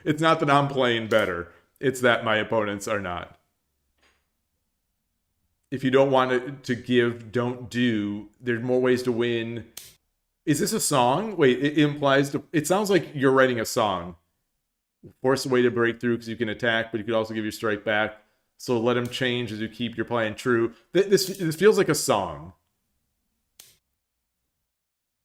It's not that I'm playing better. It's that my opponents are not. If you don't want to give, don't do. There's more ways to win. Is this a song? Wait, it implies it sounds like you're writing a song. Force a way to break through because you can attack, but you could also give your strike back. So let them change as you keep your plan true. This feels like a song.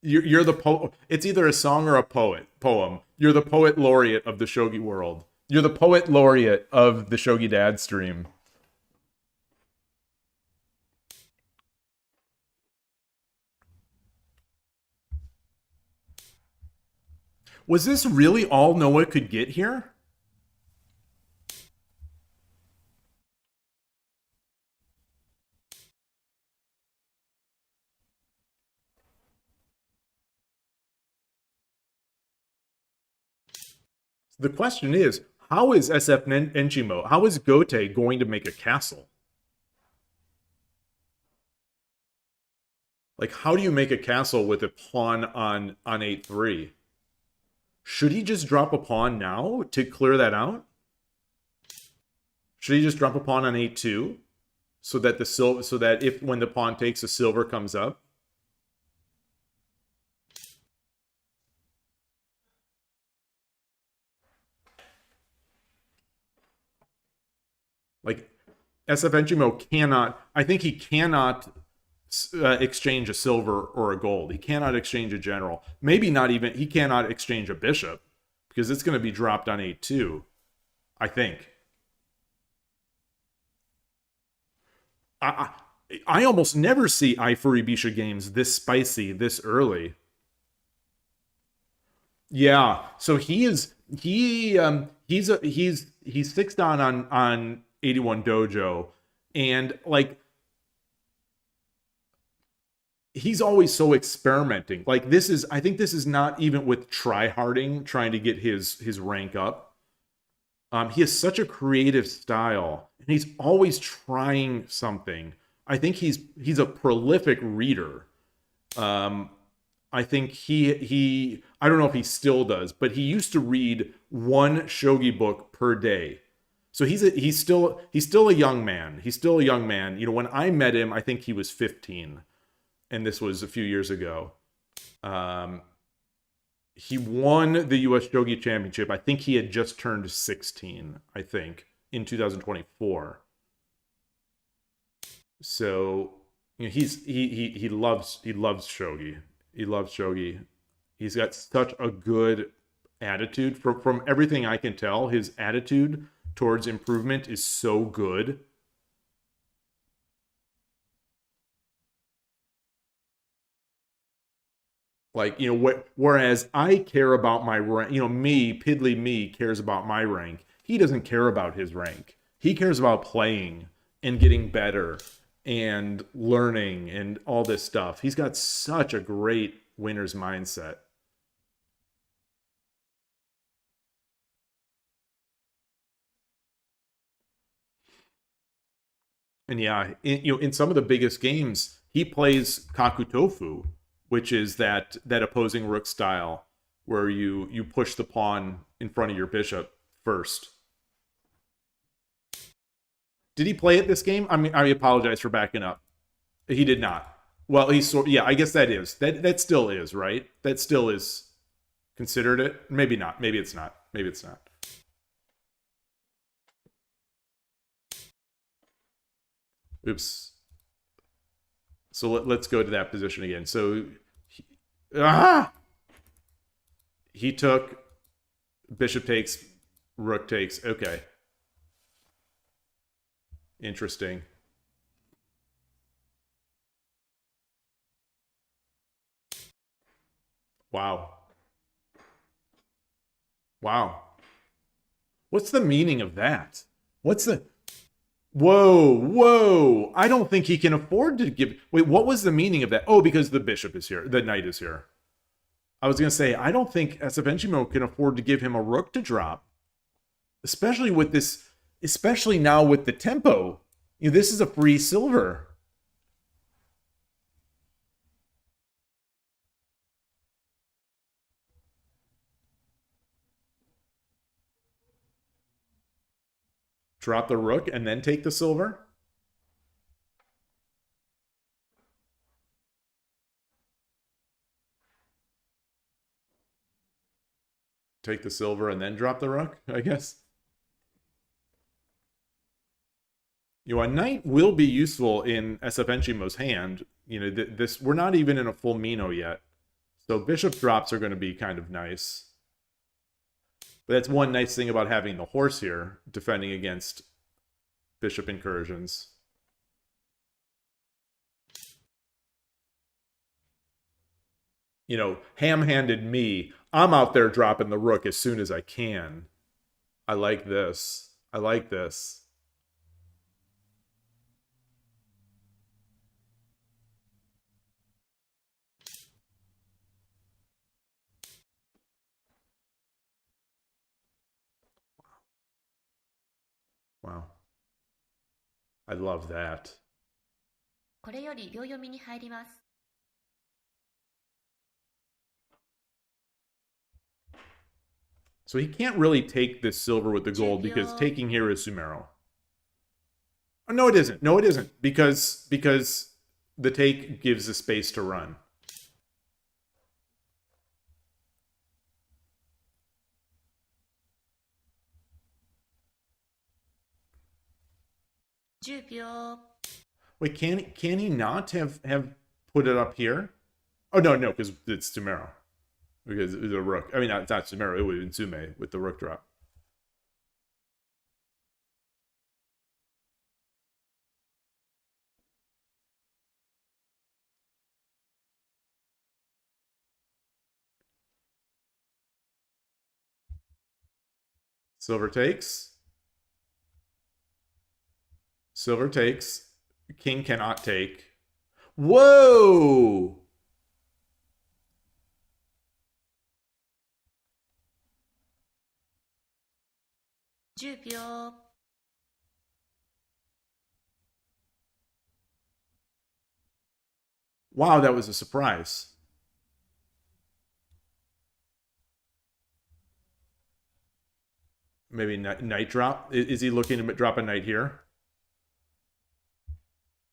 You're the it's either a song or a poem. You're the poet laureate of the Shogi world. You're the poet laureate of the Shogi Dad stream. Was this really all Noah could get here? The question is, how is SF Enchimo, how is Gote going to make a castle? Like, how do you make a castle with a pawn on 8-3? Should he just drop a pawn now to clear that out? Should he just drop a pawn on 8-2 so that if when the pawn takes, a silver comes up? Like, SF Enchimo cannot, I think he cannot exchange a silver or a gold. He cannot exchange a general. Maybe not even, he cannot exchange a bishop because it's going to be dropped on 8-2, I think. I almost never see Ifuribisha games this spicy, this early. Yeah, so he's 6 dan on 81 Dojo, and like he's always so experimenting. Like I think this is not even with tryharding, trying to get his rank up. He has such a creative style, and he's always trying something. I think he's a prolific reader. I think he I don't know if he still does, but he used to read one shogi book per day. So he's still a young man. He's still a young man. You know, when I met him, I think he was 15, and this was a few years ago. He won the U.S. Shogi Championship. I think he had just turned 16. I think in 2024. So you know, he loves shogi. He loves shogi. He's got such a good attitude. From everything I can tell, his attitude towards improvement is so good. Like, you know, whereas I care about my rank, you know, Piddly me cares about my rank. He doesn't care about his rank. He cares about playing and getting better and learning and all this stuff. He's got such a great winner's mindset. And yeah, in some of the biggest games, he plays Kakutofu, which is that opposing rook style where you push the pawn in front of your bishop first. Did he play it this game? I mean, I apologize for backing up. He did not. Well, yeah, I guess that still is, right? That still is considered it. Maybe not. Maybe it's not. Maybe it's not. Oops. So let's go to that position again. So he took, bishop takes, rook takes. Okay. Interesting. Wow. Wow. What's the meaning of that? What's the... Whoa, whoa. I don't think he can afford to give... Wait, what was the meaning of that? Oh, because the bishop is here. The knight is here. I was going to say, I don't think SFNGMO can afford to give him a rook to drop. Especially with this... Especially now with the tempo. You know, this is a free silver. Drop the rook and then take the silver? Take the silver and then drop the rook, I guess. You know, a knight will be useful in SFNGMO's hand. You know, this we're not even in a full Mino yet. So bishop drops are going to be kind of nice. But that's one nice thing about having the horse here, defending against bishop incursions. You know, ham-handed me, I'm out there dropping the rook as soon as I can. I like this. I like this. Wow. I love that. これより秒読みに入ります。 So he can't really take this silver with the gold because taking here is Sumero. Oh, no, it isn't. No, it isn't. Because the take gives the space to run. Wait, can he not have put it up here? Oh, no, because it's Sumero. Because the rook. I mean, it's not Sumero. It would have been Sume with the rook drop. Silver takes. Silver takes. King cannot take. Whoa! Wow, that was a surprise. Maybe knight drop? Is he looking to drop a knight here?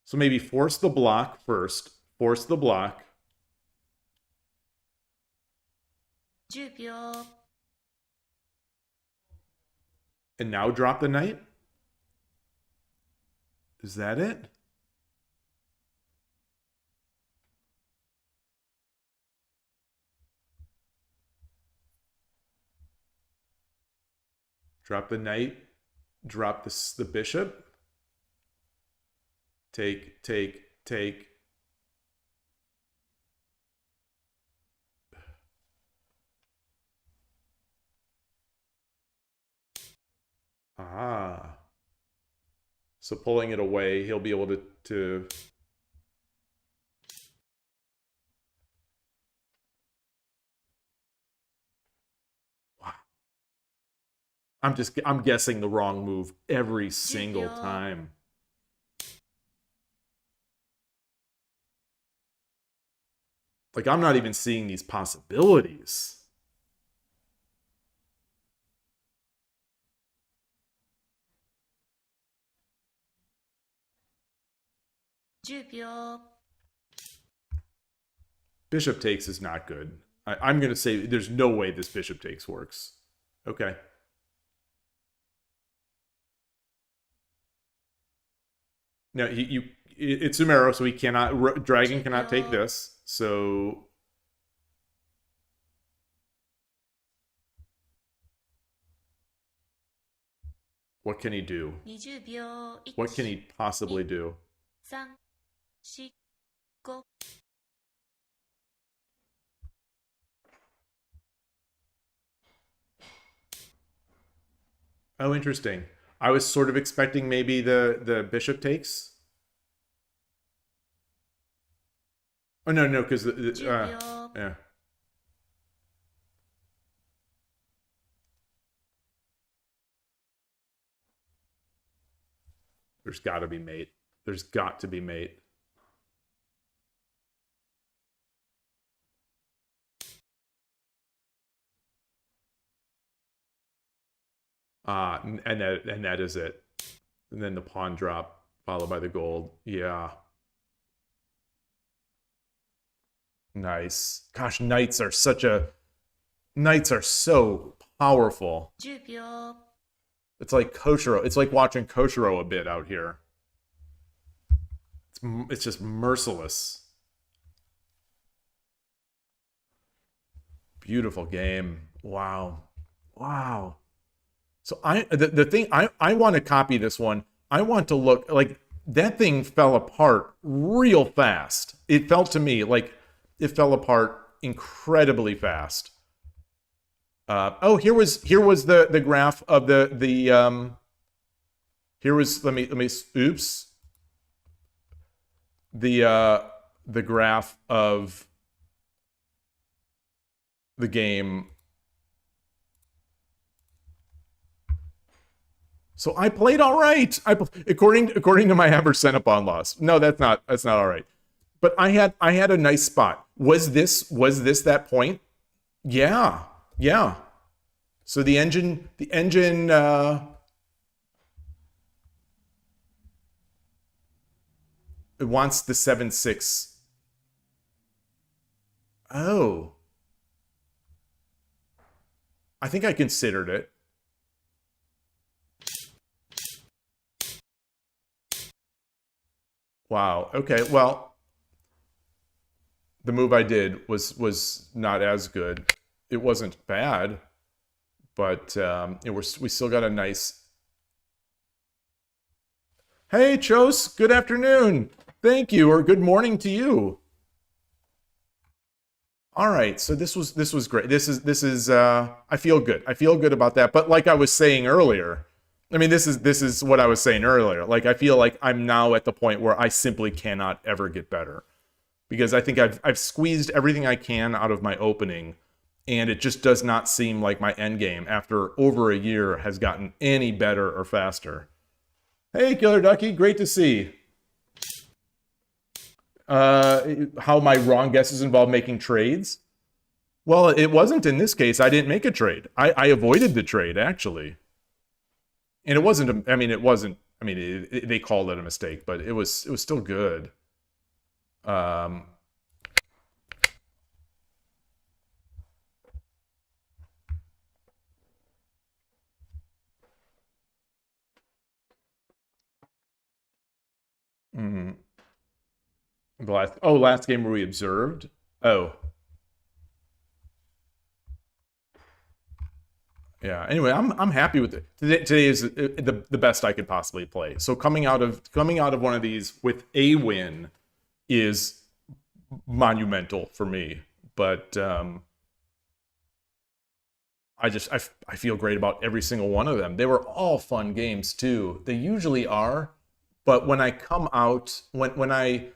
So maybe force the block first. Force the block. 10秒 And now drop the knight? Is that it? Drop the knight. Drop the bishop. Take. Ah. So pulling it away, he'll be able to... Wow. I'm guessing the wrong move every single time. Like, I'm not even seeing these possibilities. Bishop takes is not good. I'm going to say there's no way this bishop takes works. Okay. Now, it's Sumero, so he cannot... Dragon cannot take this. So... What can he do? What can he possibly do? 3、4、5 I Oh, interesting. I was sort of expecting maybe the bishop takes. Oh no, no, because yeah. There's got to be mate. There's got to be mate. And that is it. And then the pawn drop followed by the gold. Yeah. Nice. Gosh, knights are so powerful. 10秒 It's like Koshiro. It's like watching Koshiro a bit out here. It's just merciless. Beautiful game. Wow. Wow. So the thing I want to copy this one. I want to look like that thing fell apart real fast. It felt to me like it fell apart incredibly fast. Oh, here was the graph of the here was let me oops. The graph of the game. So I played all right. According to my average Centipon loss. No, that's not all right. But I had a nice spot. Was this that point? Yeah. Yeah. So the engine it wants the 7-6. Oh. I think I considered it. Wow. Okay. Well, the move I did was not as good. It wasn't bad, but we still got a nice. Hey, Chos. Good afternoon. Thank you, or good morning to you. All right. So this was great. This is. I feel good. I feel good about that. But like I was saying earlier. I mean, this is what I was saying earlier. Like, I feel like I'm now at the point where I simply cannot ever get better. Because I think I've squeezed everything I can out of my opening, and it just does not seem like my end game after over a year has gotten any better or faster. Hey, Killer Ducky, great to see. How my wrong guesses involve making trades? Well, it wasn't in this case. I didn't make a trade. I avoided the trade, actually. And it wasn't, they called it a mistake, but it was still good. Last game where we observed? Oh. Yeah. Anyway, I'm happy with it. Today is the best I could possibly play. So coming out of one of these with a win is monumental for me. But I feel great about every single one of them. They were all fun games too. They usually are, but when I come out when I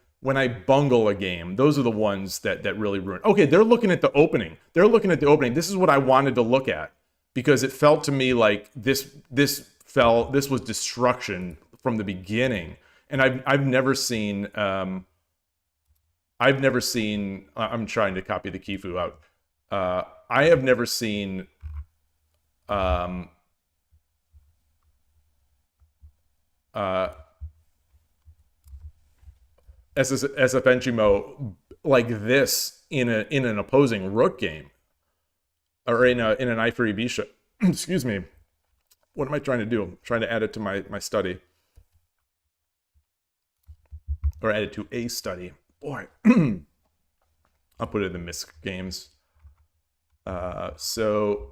bungle a game, those are the ones that really ruin. Okay, they're looking at the opening. This is what I wanted to look at. Because it felt to me like this was destruction from the beginning, and I've never seen. I'm trying to copy the Kifu out. I have never seen. SFNGMO like this in an opposing rook game. Or in an I3 bishop. Excuse me. What am I trying to do? I'm trying to add it to my study. Or add it to a study. Boy. I'll put it in the misc games. So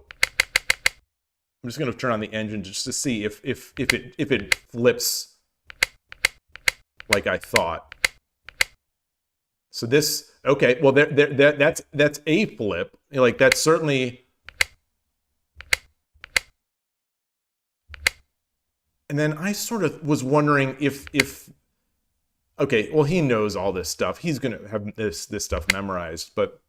I'm just going to turn on the engine just to see if it flips like I thought. So this, okay, well that's a flip. Like that's certainly And then I sort of was wondering if okay, well, he knows all this stuff. He's going to have this stuff memorized, but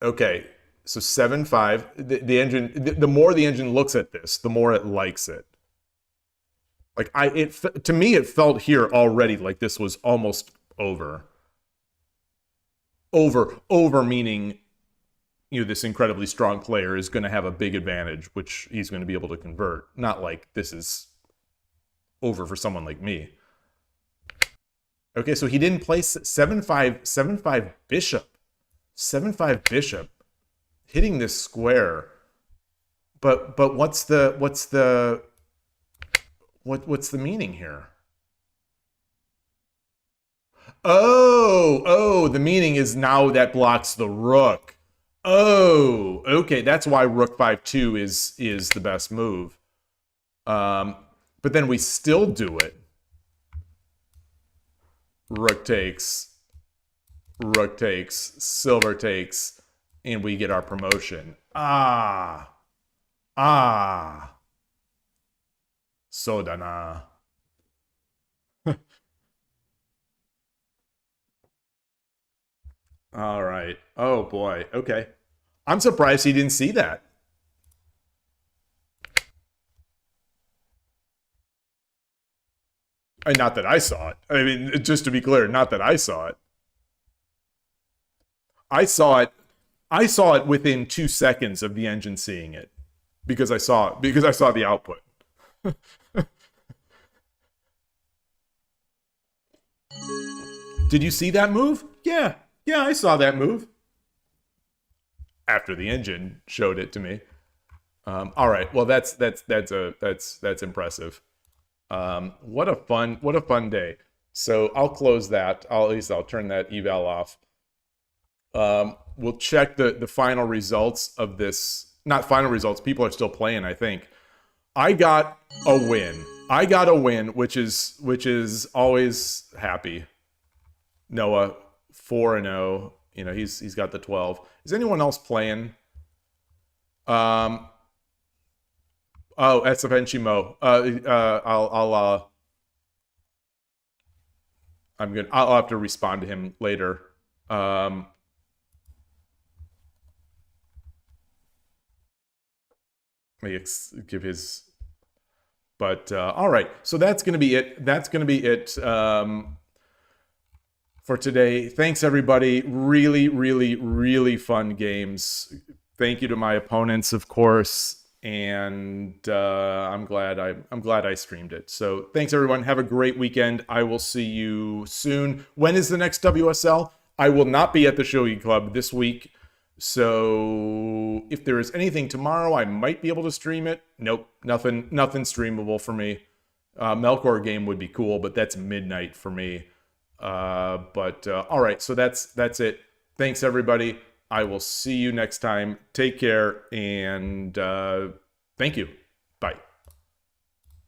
okay. So 7-5, the engine, the more the engine looks at this, the more it likes it. Like to me, it felt here already like this was almost over. Over meaning, you know, this incredibly strong player is going to have a big advantage, which he's going to be able to convert. Not like this is over for someone like me. Okay, so he didn't place 7-5 bishop. 7-5 bishop. Hitting this square. But what's the meaning here? Oh, the meaning is now that blocks the rook. Oh, okay, that's why rook 5-2 is the best move. But then we still do it. Rook takes, silver takes, and we get our promotion. Sodana. All right. Oh boy. Okay. I'm surprised he didn't see that. Not that I saw it. I mean, just to be clear, not that I saw it. I saw it within 2 seconds of the engine seeing it. Because I saw the output. Did you see that move? Yeah, I saw that move. After the engine showed it to me. All right, well that's impressive. What a fun day. So I'll close that. At least I'll turn that eval off. We'll check the final results of this. Not final results. People are still playing, I think. I got a win, which is always happy. Noah 4-0. You know, he's got the 12. Is anyone else playing? Oh, SFNCHIMO. I'll have to respond to him later. Give his, but all right, so that's gonna be it for today. Thanks everybody. Really fun games. Thank you to my opponents, of course, and I'm glad I streamed it. So thanks everyone. Have a great weekend. I will see you soon. When is the next WSL? I will not be at the Shogi Club this week. So if there is anything tomorrow, I might be able to stream it. Nope, nothing streamable for me. Melkor game would be cool, but that's midnight for me. All right, so that's it. Thanks everybody. I will see you next time. Take care and thank you. Bye.